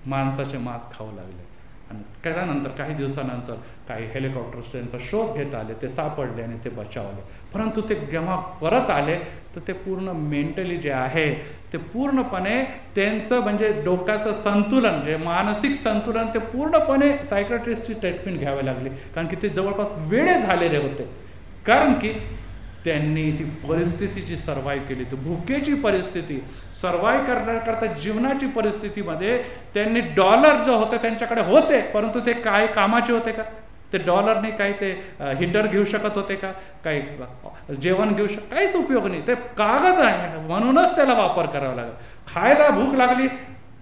माणसाचे मांस खाऊ लागले. आणि त्यानंतर काही दिवसानंतर काही हेलिकॉप्टर्स त्यांचा शोध घेता आले, ते सापडले आणि ते बचावले. परंतु ते जेव्हा परत आले तर ते पूर्ण मेंटली जे आहे ते पूर्णपणे त्यांचं म्हणजे डोक्याचं संतुलन, जे मानसिक संतुलन, ते पूर्णपणे सायकायट्रिस्टची ट्रीटमेंट घ्यावी लागली. कारण की ते जवळपास वेडे झालेले होते. कारण की त्यांनी ती परिस्थितीची सर्वाईव्ह केली, ती भुकेची परिस्थिती सर्वाईव्ह करण्याकरता जीवनाची परिस्थितीमध्ये त्यांनी डॉलर जो होते त्यांच्याकडे होते, परंतु ते काय कामाचे होते का? ते डॉलरने काही ते हीटर घेऊ शकत होते का? काही जेवण घेऊ काहीच उपयोग नाही. ते कागद आहे म्हणूनच त्याला वापर करावा लागला. खायला भूक लागली,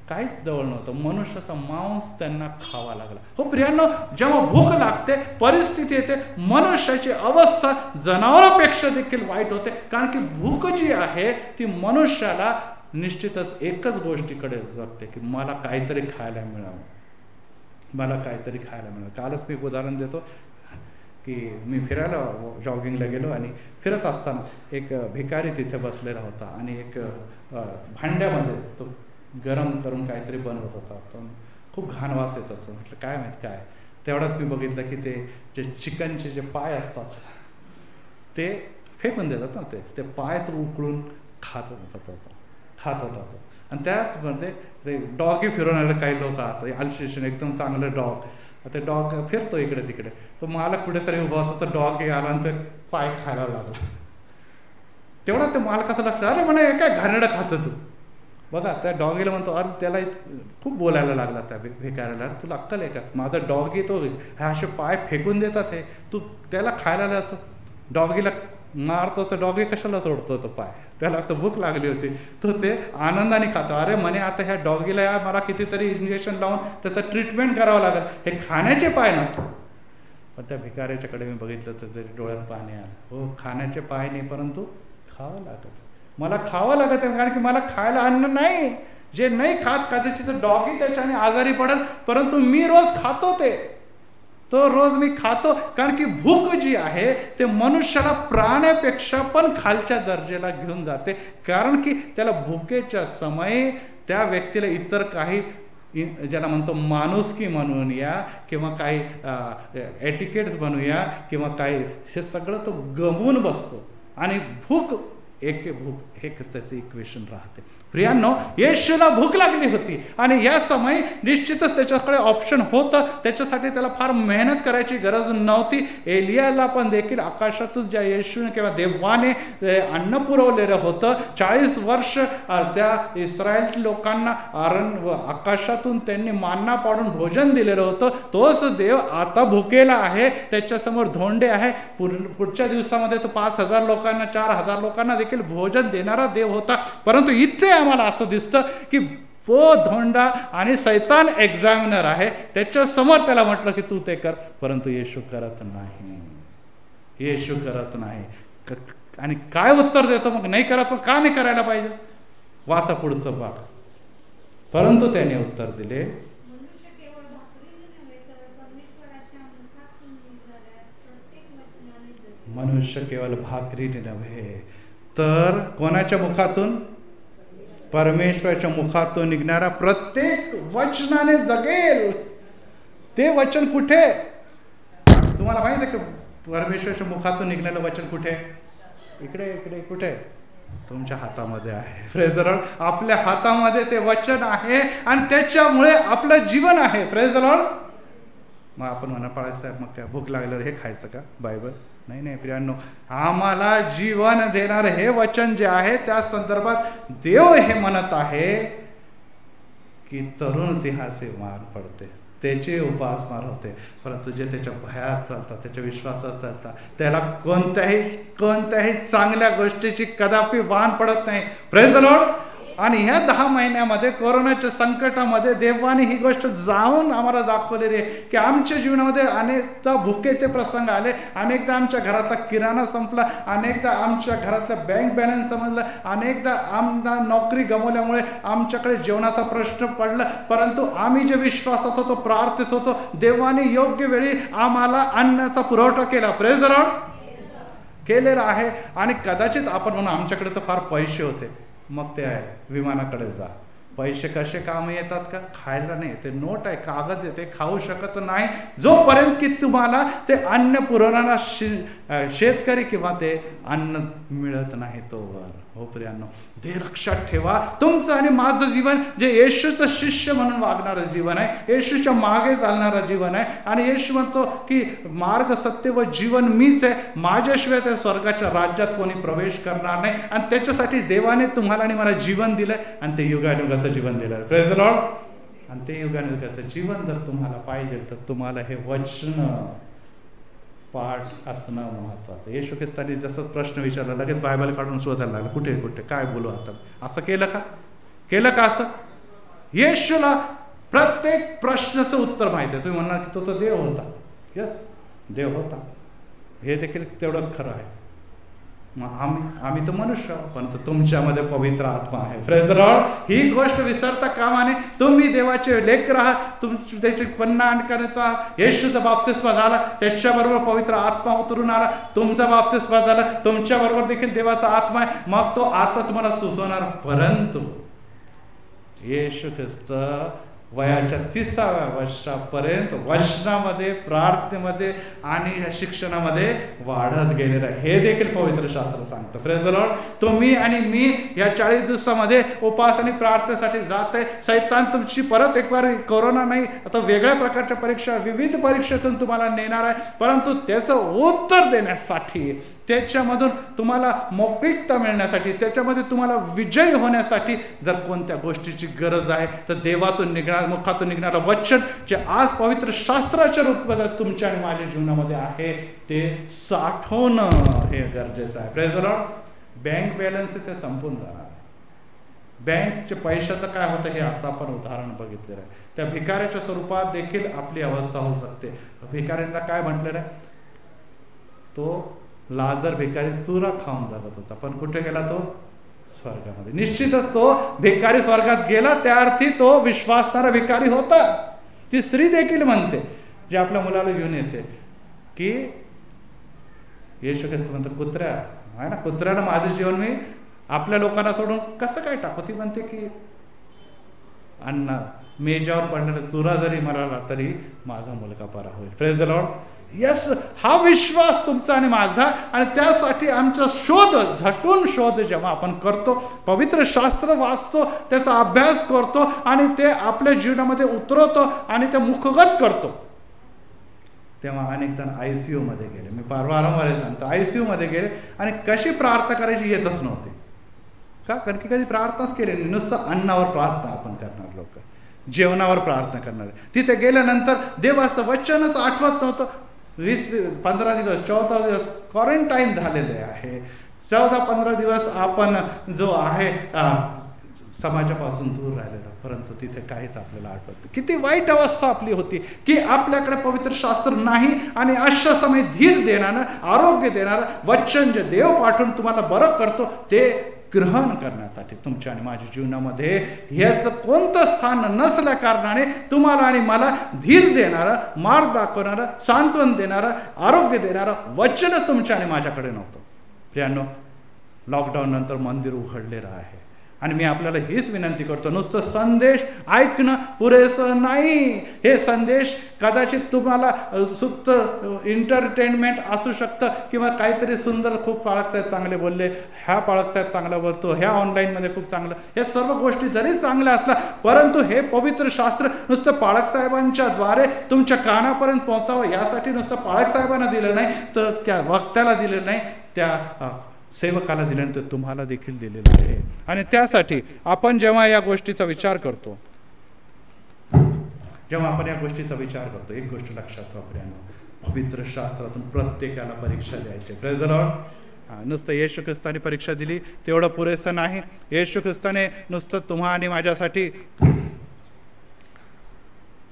काहीच जवळ नव्हतं, मनुष्याचा मांस त्यांना खावा लागला. हो प्रियांनो, जेव्हा भूक लागते, परिस्थिती येते, मनुष्याची अवस्था जनावरांपेक्षा देखील वाईट होते. कारण की भूक जी आहे ती मनुष्याला निश्चितच एकच गोष्टीकडे बघते की मला काहीतरी खायला मिळावं, मला काहीतरी खायला मिळावं. कालच मी एक उदाहरण देतो की मी फिरायला जॉगिंगला गेलो आणि फिरत असताना एक भिकारी तिथे बसलेला होता आणि एक भांड्यामध्ये तो गरम करून काहीतरी बनवत होता. पण खूप घाण वास येत होता. म्हटलं काय माहीत काय. तेवढ्यात मी बघितलं की ते जे चिकनचे जे पाय असतात ते फेकून देतात ना, ते पाय तो उकळून खात होता. आणि त्यामध्ये ते डॉगही फिरून आलं. काही लोक आता अल्शिशन एकदम चांगलं डॉग, ते डॉग फिरतो इकडे तिकडे, तो मालक कुठेतरी उभा होता, तर डॉग आला आणि ते पाय खायला लागला. तेवढा ते मालकाचं लक्ष, अरे म्हणे काय घाणेरडं खातं तू. बघा त्या डॉगीला म्हणतो, अरे त्याला खूप बोलायला लागला त्या भिकाऱ्याला, तुला अक्कल आहे का, माझा डॉगी तो हे असे पाय फेकून देतात, हे तू त्याला खायला लागतो, डॉगीला मारतो, तर डॉगी कशाला सोडतो तो पाय, त्याला तर भूक लागली होती, तो ते आनंदाने खातो. अरे म्हणे आता ह्या डॉगीला या मला कितीतरी इंजेक्शन लावून त्याचं ट्रीटमेंट करावं लागेल, हे खाण्याचे पाय नसतात. पण त्या भिकाऱ्याच्याकडे मी बघितलं तर तरी डोळ्यात पाणी आलं. हो, खाण्याचे पाय नाही, परंतु खावं लागत, मला खावं लागत आहे, कारण की मला खायला अन्न नाही. जे नाही खात कदाचित तर डॉगी त्याच्याने आजारी पडेल, परंतु मी रोज खातो, तो रोज मी खातो. कारण की भूक जी आहे ते मनुष्याला प्राण्यापेक्षा पण खालच्या दर्जाला घेऊन जाते. कारण की त्याला भुकेच्या समयी त्या व्यक्तीला इतर काही ज्याला म्हणतो माणुसकी म्हणून या किंवा काही एटिकेट्स म्हणूया किंवा काही, हे सगळं तो गमवून बसतो. आणि भूक हे त्याचं इक्वेशन राहते. प्रियांनो, येशूला भूक लागली होती आणि या समय निश्चितच त्याच्याकडे ऑप्शन होतं, त्याच्यासाठी त्याला फार मेहनत करायची गरज नव्हती. एलियाला पण देखील आकाशातून ज्या येशूने किंवा देवाने अन्न पुरवलेलं होतं, 40 वर्ष त्या इस्रायल लोकांना आकाशातून त्यांनी मान्ना पाडून भोजन दिलेलं होतं, तोच देव आता भुकेला आहे, त्याच्यासमोर धोंडे आहे. पुढच्या दिवसामध्ये तो 5,000 लोकांना 4,000 लोकांना देखील भोजन देणारा देव होता. परंतु इथे आम्हाला असं दिसतं की तो धोंडा आणि सैतान एक्झामिनर आहे, त्याच्या समोर त्याला म्हटलं की तू ते कर, परंतु येशू करत नाही. आणि काय उत्तर देतो मग, नाही करत, मग का नाही करायला पाहिजे, वाचा पुढचं भाग. परंतु त्याने उत्तर दिले, मनुष्य केवळ भाकरीने नव्हे तर कोणाच्या मुखातून, परमेश्वराच्या मुखातून निघणारा प्रत्येक वचनाने जगेल. ते वचन कुठे, तुम्हाला माहिती आहे की परमेश्वराच्या मुखातून निघणारं वचन कुठे, इकडे कुठे, तुमच्या हातामध्ये आहे. Praise the Lord. आपल्या हातामध्ये ते वचन आहे आणि त्याच्यामुळे आपलं जीवन आहे. Praise the Lord. मग आपण म्हणा साहेब, मग काय भूक लागल्यावर हे खायचं का बायबल? नाही प्रियांनो, आम्हाला जीवन देणार हे वचन जे आहे त्या संदर्भात देव हे म्हणत आहे की तरुण सिंहाचे मार पडते, त्याचे उपासमार होते, परंतु जे त्याच्या भयात चालतात, त्याच्या विश्वासात चालतात, त्याला कोणत्याही चांगल्या गोष्टीची कदापि वाण पडत नाही. Praise the Lord. आणि ह्या 10 महिन्यामध्ये कोरोनाच्या संकटामध्ये देवाने ही गोष्ट जाऊन आम्हाला दाखवलेली आहे की आमच्या जीवनामध्ये अनेकदा भुकेचे प्रसंग आले, अनेकदा आमच्या घरातला किराणा संपला, अनेकदा आमच्या घरातला बँक बॅलन्स समजला, अनेकदा आमदा नोकरी गमावल्यामुळे आमच्याकडे जेवणाचा प्रश्न पडला, परंतु आम्ही जे विश्वासात होतो, प्रार्थित होतो, देवाने योग्य वेळी आम्हाला अन्नाचा पुरवठा केला. Praise the Lord. केलेला आहे. आणि कदाचित आपण म्हणून आमच्याकडे तर फार पैसे होते, मग ते आहे विमानाकडे जा. पैसे कसे काम येतात का? खायला नाही. ते नोट आहे, कागद आहे, ते खाऊ शकत नाही जोपर्यंत की तुम्हाला ते अन्न पुरवणारा शेतकरी किंवा ते अन्न मिळत नाही तोवर. हो प्रियांनो, ते लक्षात ठेवा. तुमचं आणि माझं जीवन जे येशूचं शिष्य म्हणून वागणारं जीवन आहे, येशूच्या मागे चालणारं जीवन आहे. आणि येशू म्हणतो की मार्ग, सत्य व जीवन मीच आहे, माझ्याशिवाय त्या स्वर्गाच्या राज्यात कोणी प्रवेश करणार नाही. आणि त्याच्यासाठी देवाने तुम्हाला आणि मला जीवन दिलंय, आणि ते युगानुगाचं जीवन दिलं. Praise the Lord. आणि ते युगानुगाचं जीवन जर तुम्हाला पाहिजे तर तुम्हाला हे वचन पाठ असणं महत्वाचं. येशू ख्रिस्तांनी जसं प्रश्न विचारला लगेच बायबल काढून शोधायला लागला, कुठे कुठे काय बोलू आता. असं केलं का? केलं का असं? येशूला प्रत्येक प्रश्नाचं उत्तर माहिती आहे. तुम्ही म्हणणार की तो तर देव होता. यस, देव होता, हे देखील तेवढंच खरं आहे. मग आम्ही तर मनुष्य, परंतु तुमच्यामध्ये पवित्र आत्मा आहे. Praise the Lord. ही गोष्ट विसरता कामा नये. तुम्ही देवाचे लेकर आहात, त्याची पन्ना आणण्याचा येशूचा बाप्तिस्मा झाला, त्याच्याबरोबर पवित्र आत्मा उतरून आला, तुमचा बाप्तिस्मा झाला, तुमच्याबरोबर देखील देवाचा आत्मा आहे. मग तो आत्मा तुम्हाला सुचवणार. परंतु येशू ख्रिस्त वयाच्या 30व्या वर्षापर्यंत वचनामध्ये, प्रार्थनेमध्ये आणि शिक्षणामध्ये वाढत गेलेलं आहे. हे देखील पवित्र शास्त्र सांगतं. Praise the Lord. तुम्ही आणि मी या 40 दिवसामध्ये उपास आणि प्रार्थनेसाठी जात आहे. सैतान तुमची परत एक बार कोरोना नाही, आता वेगळ्या प्रकारच्या परीक्षा, विविध परीक्षेतून तुम्हाला नेणार आहे. परंतु त्याचं उत्तर देण्यासाठी, त्याच्यामधून तुम्हाला मोकळीकता मिळण्यासाठी, त्याच्यामध्ये तुम्हाला विजय होण्यासाठी जर कोणत्या गोष्टीची गरज आहे तर देवातून मुखातून निघणारं वचन जे आज पवित्र शास्त्राच्या रूपात तुमच्या आणि माझ्या जीवनामध्ये आहे ते साठवणं हे गरजेचं आहे. Praise the Lord. Bank balance ते संपून जाणार. बँकच्या पैशाचं काय होतं हे आता आपण उदाहरण बघितलेलं आहे. त्या भिकाऱ्याच्या स्वरूपात देखील आपली अवस्था होऊ शकते. भिकाऱ्यांना काय म्हटलेलं आहे? तो लाजर भिकारी चुरा खाऊन जगत होता, पण कुठे गेला तो? स्वर्गामध्ये. निश्चितच तो भिकारी स्वर्गात गेला, त्या अर्थी तो विश्वासणारा भिकारी होता. ती स्त्री देखील म्हणते, जे आपल्या मुलाला घेऊन येते, की येशू ख्रिस्त म्हणतो कुत्र्या आहे ना, कुत्र्यानं माझं जीवन मी आपल्या लोकांना सोडून कसं काय टाकू. ती म्हणते की अण्णा, मेजावर पडणारा चुरा जरी मला तरी माझा मुलगा बरा होईल. Praise the Lord. यस, हा विश्वास तुमचा आणि माझा. आणि त्यासाठी आमचा शोध, झटून शोध जेव्हा आपण करतो, पवित्र शास्त्र वाचतो, त्याचा अभ्यास करतो आणि ते आपल्या जीवनामध्ये उतरवतो आणि ते मुखगत करतो, तेव्हा अनेक जण ICU मध्ये गेले. मी वारंवार सांगतो, ICU मध्ये गेले आणि कशी प्रार्थना करायची येतच नव्हती. का? कारण की कधी प्रार्थनाच केली नाही. नुसतं अन्नावर प्रार्थना आपण करणार लोक, जेवणावर प्रार्थना करणार. तिथे गेल्यानंतर देवाचं वचनच आठवत नव्हतं. 15 दिवस 14 दिवस क्वारंटाईन झालेले आहे. 14-15 दिवस आपण जो आहे समाजापासून दूर राहिलेला, परंतु तिथे काहीच आपल्याला आठवत नाही. किती वाईट अवस्था आपली होती की आपल्याकडे पवित्र शास्त्र नाही. आणि अशा समय धीर देणारं, आरोग्य देणारं वचन जे देव पाठवून तुम्हाला बरं करतो ते ग्रहण करण्यासाठी तुमच्या आणि माझ्या जीवनामध्ये ह्याचं कोणतं स्थान नसल्या कारणाने तुम्हाला आणि मला धीर देणारं, मार्ग दाखवणारं, सांत्वन देणारं, आरोग्य देणारं वचनच तुमच्या आणि माझ्याकडे नव्हतं. प्रियांनो, लॉकडाऊन नंतर मंदिर उघडलेलं आहे आणि मी आपल्याला हीच विनंती करतो, नुसतं संदेश ऐकणं पुरेसं नाही. हे संदेश कदाचित तुम्हाला सुप्त एंटरटेनमेंट असू शकतं किंवा काहीतरी सुंदर, खूप पाळकसाहेब चांगले बोलले, ह्या पाळकसाहेब चांगला बोलतो, ह्या ऑनलाईनमध्ये खूप चांगलं, हे सर्व गोष्टी जरी चांगल्या असल्या, परंतु हे पवित्र शास्त्र नुसतं पाळकसाहेबांच्या द्वारे तुमच्या कानापर्यंत पोहोचावं यासाठी नुसतं पाळकसाहेबांना दिलं नाही, तर त्या वक्त्याला दिलं नाही, त्या सेवकाला दिल्यानंतर तुम्हाला देखील दिलेलं आहे. आणि त्यासाठी आपण जेव्हा या गोष्टीचा विचार करतो, एक गोष्ट लक्षात ठेवा प्रियांनो, पवित्र शास्त्रातून प्रत्येकाला परीक्षा द्यायची. Praise the Lord. नुसतं येशू ख्रिस्ताने परीक्षा दिली तेवढं पुरेसं नाही. येशू ख्रिस्ताने नुसतं तुम्हा आणि माझ्यासाठी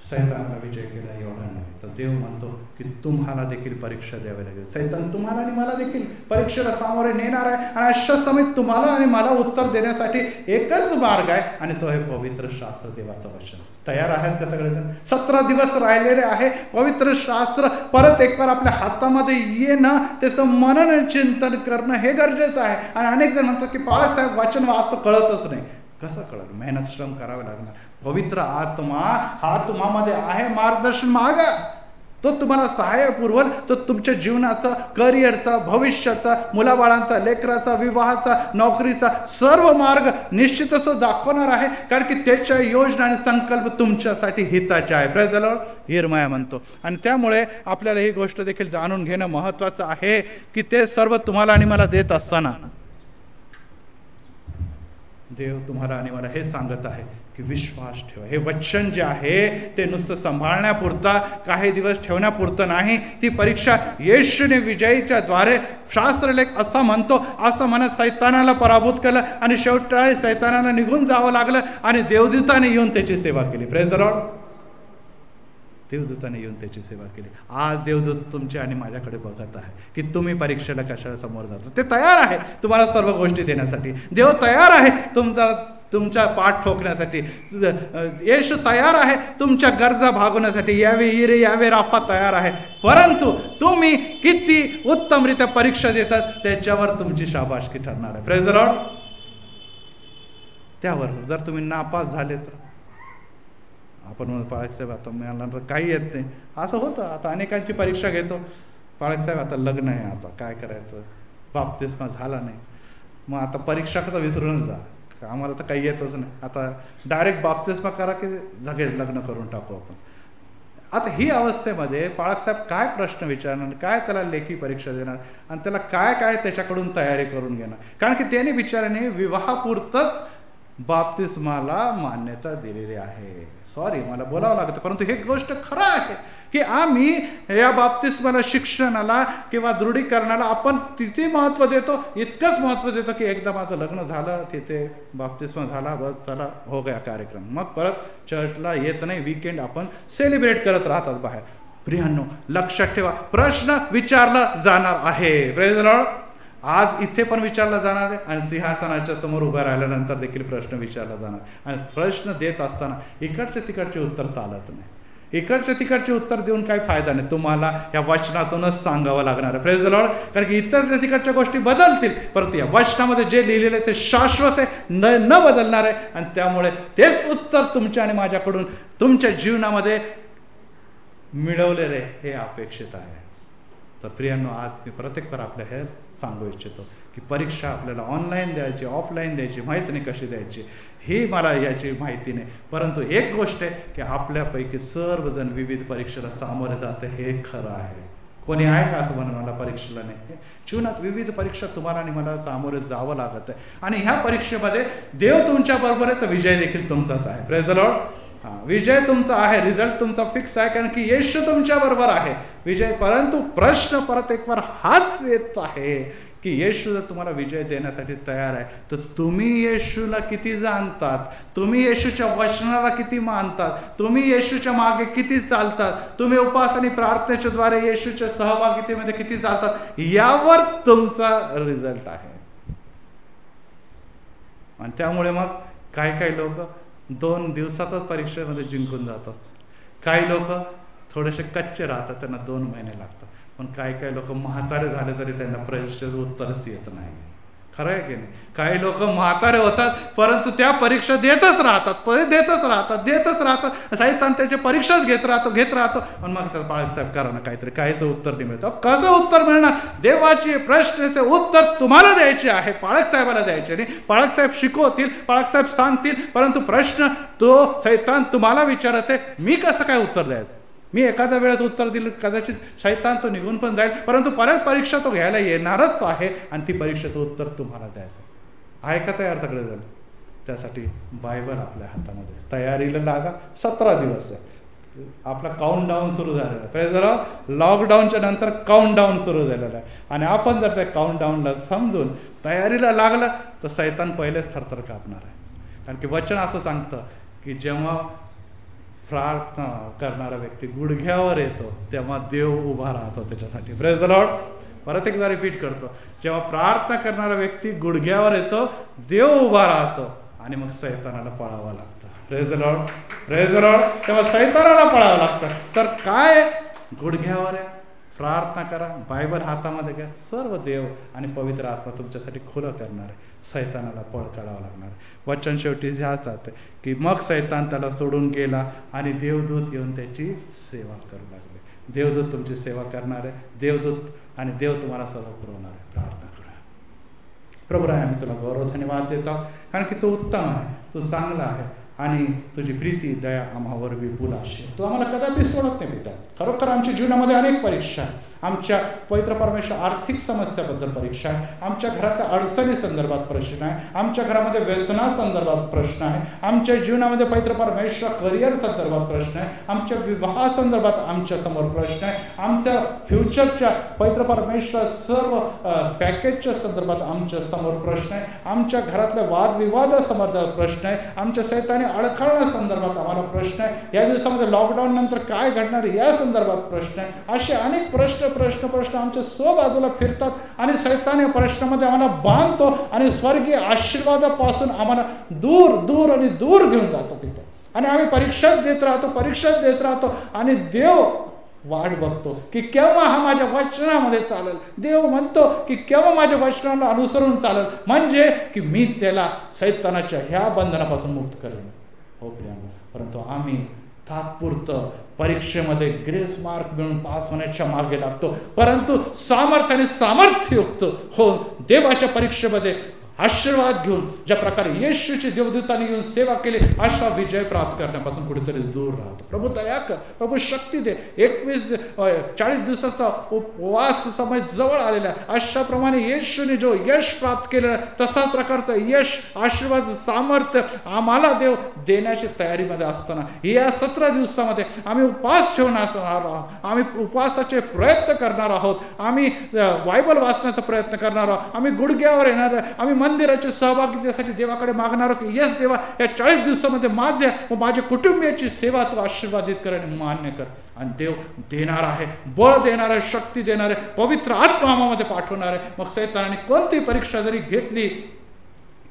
सैतानाला विजय केला एवढा नाही, तर देव म्हणतो की तुम्हाला देखील परीक्षा द्यावी लागेल. सैतान तुम्हाला आणि मला देखील परीक्षेला सामोरे नेणार आहे, आणि अशा समेत तुम्हाला आणि मला उत्तर देण्यासाठी एकच मार्ग आहे, आणि तो आहे पवित्र शास्त्र, देवाचं वचन. तयार आहेत का सगळेजण? 17 दिवस राहिलेले आहे. पवित्र शास्त्र परत एक बार आपल्या हातामध्ये येणं, त्याचं मनन चिंतन करणं हे गरजेचं आहे. आणि अनेक जण म्हणतात की बाळासाहेब वचन वाचतो कळतच नाही. कसं कळलं? मेहनत श्रम करावे लागणार. पवित्र आत्मा हा तुम्हामध्ये आहे, मार्गदर्शन मागा, तो तुम्हाला सहाय्य पुरवल. तो तुमच्या जीवनाचा, करिअरचा, भविष्याचा, मुलाबाळांचा, लेकराचा, विवाहाचा, नोकरीचा सर्व मार्ग निश्चितच दाखवणार आहे, कारण की त्याच्या योजना आणि संकल्प तुमच्यासाठी हिताचे आहे. Praise the Lord. यिर्मया म्हणतो. आणि त्यामुळे आपल्याला ही गोष्ट देखील जाणून घेणं महत्त्वाचं आहे की ते सर्व तुम्हाला आणि मला देत असताना देव तुम्हाला आणि मला हे सांगत आहे की विश्वास ठेवा. हे वचन जे आहे ते नुसतं सांभाळण्यापुरता, काही दिवस ठेवण्यापुरतं नाही. ती परीक्षा येशूने विजयीच्या द्वारे, शास्त्रलेख असा म्हणतो, असं म्हणत सैतानाला पराभूत केलं, आणि शेवटी सैतानाला निघून जावं लागलं, आणि देवदूताने येऊन त्याची सेवा केली. Praise the Lord. देवदूताने येऊन त्याची सेवा केली. आज देवदूत तुमच्या आणि माझ्याकडे बघत आहे की तुम्ही परीक्षेला कशाला समोर जातो. ते तयार आहे तुम्हाला सर्व गोष्टी देण्यासाठी. देव तयार आहे तुमच्या पाठ ठोकण्यासाठी. येशू तयार आहे तुमच्या गरजा भागवण्यासाठी. यावे इरे यावे राफा तयार आहे, परंतु तुम्ही किती उत्तमरित्या परीक्षा देतात त्याच्यावर तुमची शाबासकी ठरणार आहे. Praise the Lord. त्यावर जर तुम्ही नापास झाले तर आपण म्हणून पाळकसाहेब आता मला तर काही येत नाही, असं होतं. आता अनेकांची परीक्षा घेतो, पाळकसाहेब आता लग्न आहे, आता काय करायचं, बाप्तिस्मा झाला नाही, मग आता परीक्षा कसं विसरून जा, आम्हाला तर काही येतच नाही, आता डायरेक्ट बाप्तिस्मा करा की जगेल लग्न करून टाकू आपण. आता ही अवस्थेमध्ये पाळकसाहेब काय प्रश्न विचारणार, काय त्याला लेखी परीक्षा देणार, आणि त्याला काय काय त्याच्याकडून तयारी करून घेणार. कारण की त्याने बिचाराने विवाहापुरतंच बाप्तिस्माला मान्यता दिलेली आहे. सॉरी मला बोलावं लागतं, परंतु हे गोष्ट खरं आहे की आम्ही या बाप्तिस्माला, शिक्षणाला किंवा दृढीकरणाला आपण तिथे महत्त्व देतो, इतकंच महत्त्व देतो की एकदा माझं लग्न झालं, तिथे बाप्तिस्मा झाला, बस चला हो गया कार्यक्रम, मग परत चर्चला येत नाही. वीकेंड आपण सेलिब्रेट करत राहतात बाहेर. प्रियांनो लक्षात ठेवा, प्रश्न विचारला जाणार आहे. Praise the Lord. आज इथे पण विचारला जाणार आहे, आणि सिंहासनाच्या समोर उभा राहिल्यानंतर देखील प्रश्न विचारला जाणार. आणि प्रश्न देत असताना इकडचे तिकडचे उत्तर चालत नाही. इकडचे तिकडचे उत्तर देऊन काही फायदा नाही. तुम्हाला या वचनातूनच सांगावं लागणार आहे. Praise the Lord. कारण की इतर तिकडच्या गोष्टी बदलतील, परंतु या वचनामध्ये जे लिहिलेलं आहे ते शाश्वत आहे, न बदलणार आहे. आणि त्यामुळे तेच उत्तर तुमच्या आणि माझ्याकडून तुमच्या जीवनामध्ये मिळवलेले हे अपेक्षित आहे. तर प्रियांनो, आज मी प्रत्येक आपल्या हे सांगू इच्छितो की परीक्षा आपल्याला ऑनलाईन द्यायची, ऑफलाईन द्यायची, माहीत नाही कशी द्यायची, ही मला याची माहिती नाही. परंतु एक गोष्ट आहे की आपल्यापैकी सर्वजण विविध परीक्षेला सामोरे जाते, हे खरं आहे. कोणी आहे का असं म्हणून मला परीक्षेला नाही? जीवनात विविध परीक्षा तुम्हाला आणि मला सामोरे जावं लागत आहे, आणि ह्या परीक्षेमध्ये देव तुमच्या बरोबर आहे, तर विजय देखील तुमचाच आहे. Praise the Lord. विजय तुमचा आहे, रिझल्ट तुमचा फिक्स आहे, कारण की येशू तुमच्या बरोबर आहे. विजय. परंतु प्रश्न परत एक बार हाच येत आहे की येशू जर तुम्हाला विजय देण्यासाठी तयार आहे, तर तुम्ही येशूला किती जाणतात, तुम्ही येशूच्या वचनाला किती मानतात, तुम्ही येशूच्या मागे किती चालतात, तुम्ही उपास आणि प्रार्थनेच्या द्वारे येशूच्या सहभागितेमध्ये किती चालतात, यावर तुमचा रिझल्ट आहे. आणि त्यामुळे मग काही लोक 2 दिवसातच परीक्षेमध्ये जिंकून जातात, काही लोक थोडेसे कच्चे राहतात, त्यांना 2 महिने लागतात, पण काही लोक म्हातारे झाले तरी त्यांना परीक्षेचं उत्तरच येत नाही. खरं आहे की नाही? काही लोक म्हातारे होतात परंतु त्या परीक्षा देतच राहतात. सैतान त्याची परीक्षाच घेत राहतो. पण मग त्या बाळासाहेब करा ना काहीतरी, काहीचं उत्तर नाही मिळतं. कसं उत्तर मिळणार? देवाची प्रश्नाचे उत्तर तुम्हाला द्यायचे आहे, बाळासाहेबाला द्यायचे नाही. बाळासाहेब शिकवतील, बाळासाहेब सांगतील, परंतु प्रश्न तो सैतान तुम्हाला विचारत आहे, मी कसं काय उत्तर द्यायचं? मी एखाद्या वेळेस उत्तर दिलं, कदाचित शैतान तो निघून पण जाईल, परंतु परत परीक्षा तो घ्यायला येणारच आहे, आणि ती परीक्षेचं उत्तर तुम्हाला द्यायचं आहे. का तयार सगळेजण? त्यासाठी बायबल आपल्या हातामध्ये, तयारीला लागा. 17 दिवस आहे. आपला काउंट डाऊन सुरू झालेला आहे. Praise the Lord. लॉकडाऊनच्या नंतर काउंट डाऊन सुरू झालेला आहे. आणि आपण जर त्या काउंट डाऊनला समजून तयारीला लागलं तर सैतान पहिलेच थरथर कापणार आहे. कारण की वचन असं सांगतं की जेव्हा प्रार्थना करणारा व्यक्ती गुडघ्यावर येतो तेव्हा देव उभा राहतो त्याच्यासाठी. Praise the Lord. परत एकदा रिपीट करतो, जेव्हा प्रार्थना करणारा व्यक्ती गुडघ्यावर येतो देव उभा राहतो आणि मग सैतानाला पळावं लागतं. Praise the lord. Praise the Lord. तेव्हा सैतानाला पळावं लागतं. तर काय गुडघ्यावर आहे, प्रार्थना करा, बायबल हातामध्ये घ्या, सर्व देव आणि पवित्र आत्मा तुमच्यासाठी खुलं करणार आहे. सैतानाला पळ काढावं लागणार आहे. वचन शेवटी ह्याच जातं की मग सैतान त्याला सोडून गेला आणि देवदूत येऊन त्याची सेवा करू लागले. देवदूत तुमची सेवा करणार आहे. देवदूत आणि देव तुम्हाला सर्व पुरवणार आहे. प्रार्थना करूया. प्रभू राय, आम्ही तुला गौरव धन्यवाद देतो कारण की तू उत्तम आहे, तू चांगला आहे आणि तुझी प्रीती दया आम्हावर विपुल असेल. तू आम्हाला कदापि सोडत नाही पिता. खरोखर आमच्या जीवनामध्ये अनेक परीक्षा आहे. आमच्या पवित्र परमेश्वर आर्थिक समस्याबद्दल परीक्षा आहे. आमच्या घराच्या अडचणी संदर्भात प्रश्न आहे. आमच्या घरामध्ये व्यसनासंदर्भात प्रश्न आहे. आमच्या जीवनामध्ये पवित्र परमेश्वर करिअर संदर्भात प्रश्न आहे. आमच्या विवाहासंदर्भात आमच्या समोर प्रश्न आहे. आमच्या फ्युचरच्या पवित्र परमेश्वर सर्व पॅकेजच्या संदर्भात आमच्या समोर प्रश्न आहे. आमच्या घरातल्या वादविवादासंदर्भात प्रश्न आहे. आमच्या सैतानी अडखळण्यासंदर्भात आम्हाला प्रश्न आहे. या दिवसामध्ये लॉकडाऊन नंतर काय घडणार या संदर्भात प्रश्न आहे. असे अनेक प्रश्न आमच्या बाजूला फिरतात आणि सैतान या प्रश्नामध्ये आम्हाला बांधतो आणि स्वर्गीय आशीर्वादापासून आम्हाला दूर दूर आणि दूर घेऊन जातो पिता. आणि आम्ही परीक्षाच देत राहतो आणि देव वाट बघतो की केव्हा हा माझ्या वचनामध्ये चालेल. देव म्हणतो की केव्हा माझ्या वचनाला अनुसरून चालेल, म्हणजे की मी त्याला सैतानाच्या ह्या बंधनापासून मुक्त करेन. हो प्रियांनो, परंतु आम्ही तात्पुरतं परीक्षेमध्ये ग्रेस मार्क मिळून पास होण्याच्या मागे लागतो, परंतु सामर्थ्ययुक्त हो देवाच्या परीक्षेमध्ये आशीर्वाद घेऊन ज्या प्रकारे येशूची देवदूतांनी येऊन सेवा केली अशा विजय प्राप्त करण्यापासून कुठेतरी दूर राहतो. प्रभू दया कर, प्रभू शक्ती दे. 40 दिवसाचा उपवास समय जवळ आलेला आहे. अशाप्रमाणे येशूने जो यश प्राप्त केलेला आहे तसाच प्रकारचं यश, आशीर्वाद, सामर्थ्य आम्हाला देव देण्याची तयारीमध्ये असताना या 17 दिवसामध्ये आम्ही उपवास ठेवणार आहोत. आम्ही उपवासाचे प्रयत्न करणार आहोत. आम्ही बायबल वाचण्याचा प्रयत्न करणार आहोत. आम्ही गुडघ्यावर येणार आहे. आम्ही मंदिराच्या सहभागितेसाठी देवाकडे मागणार आहोत की येस देवा, या 40 दिवसामध्ये माझ्या व माझ्या कुटुंबियाची सेवा तू आशीर्वादित कर आणि मान्य कर. आणि देव देणार आहे, बळ देणार आहे, शक्ती देणार आहे, पवित्र आत्मा आम्हामध्ये पाठवणार आहे. मग सैतानाने कोणती परीक्षा जरी घेतली,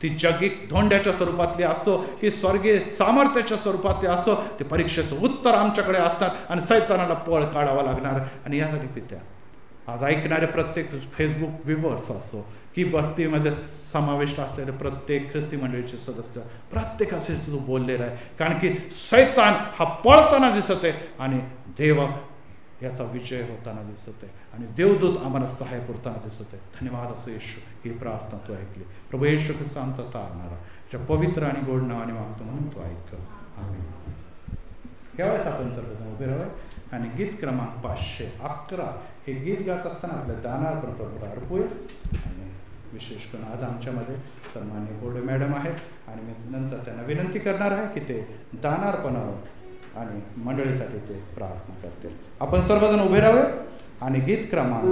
ती जगिक धोंड्याच्या स्वरूपातली असो की स्वर्गीय सामर्थ्याच्या स्वरूपातली असो, ते परीक्षेचं उत्तर आमच्याकडे असतात आणि सैतानाला पळ काढावा लागणार. आणि यासाठी पित्या आज ऐकणारे प्रत्येक फेसबुक व्ह्यूवर्स असो की भक्तीमध्ये समाविष्ट असलेले प्रत्येक ख्रिस्ती मंडळीचे सदस्य, प्रत्येकाचे तू बोललेला आहे. कारण की सैतान हा पळताना दिसत आहे आणि देव याचा विजय होताना दिसत आहे आणि देवदूत आम्हाला सहाय्य पुरताना दिसत आहे. धन्यवाद असो येशू, ही प्रार्थना तू ऐकली. प्रभू येशू ख्रिस्त आमचा तारणारा ज्या पवित्र आणि गोड नावाने मागतो म्हणून तू ऐक. आमीन. यावेळेस आपण सर्वजण उभे राहावे आणि गीत क्रमांक 511 हे गीत गात असताना आपल्या दानार्पण प्रभूला अर्पूया. आणि विशेष करून आज आमच्यामध्ये सन्माननीय बोर्डे मॅडम आहेत आणि मी नंतर त्यांना विनंती करणार आहे की ते दानार्पणावर आणि मंडळीसाठी ते प्रार्थना करतील. आपण सर्वजण उभे राहावे आणि गीत क्रमांक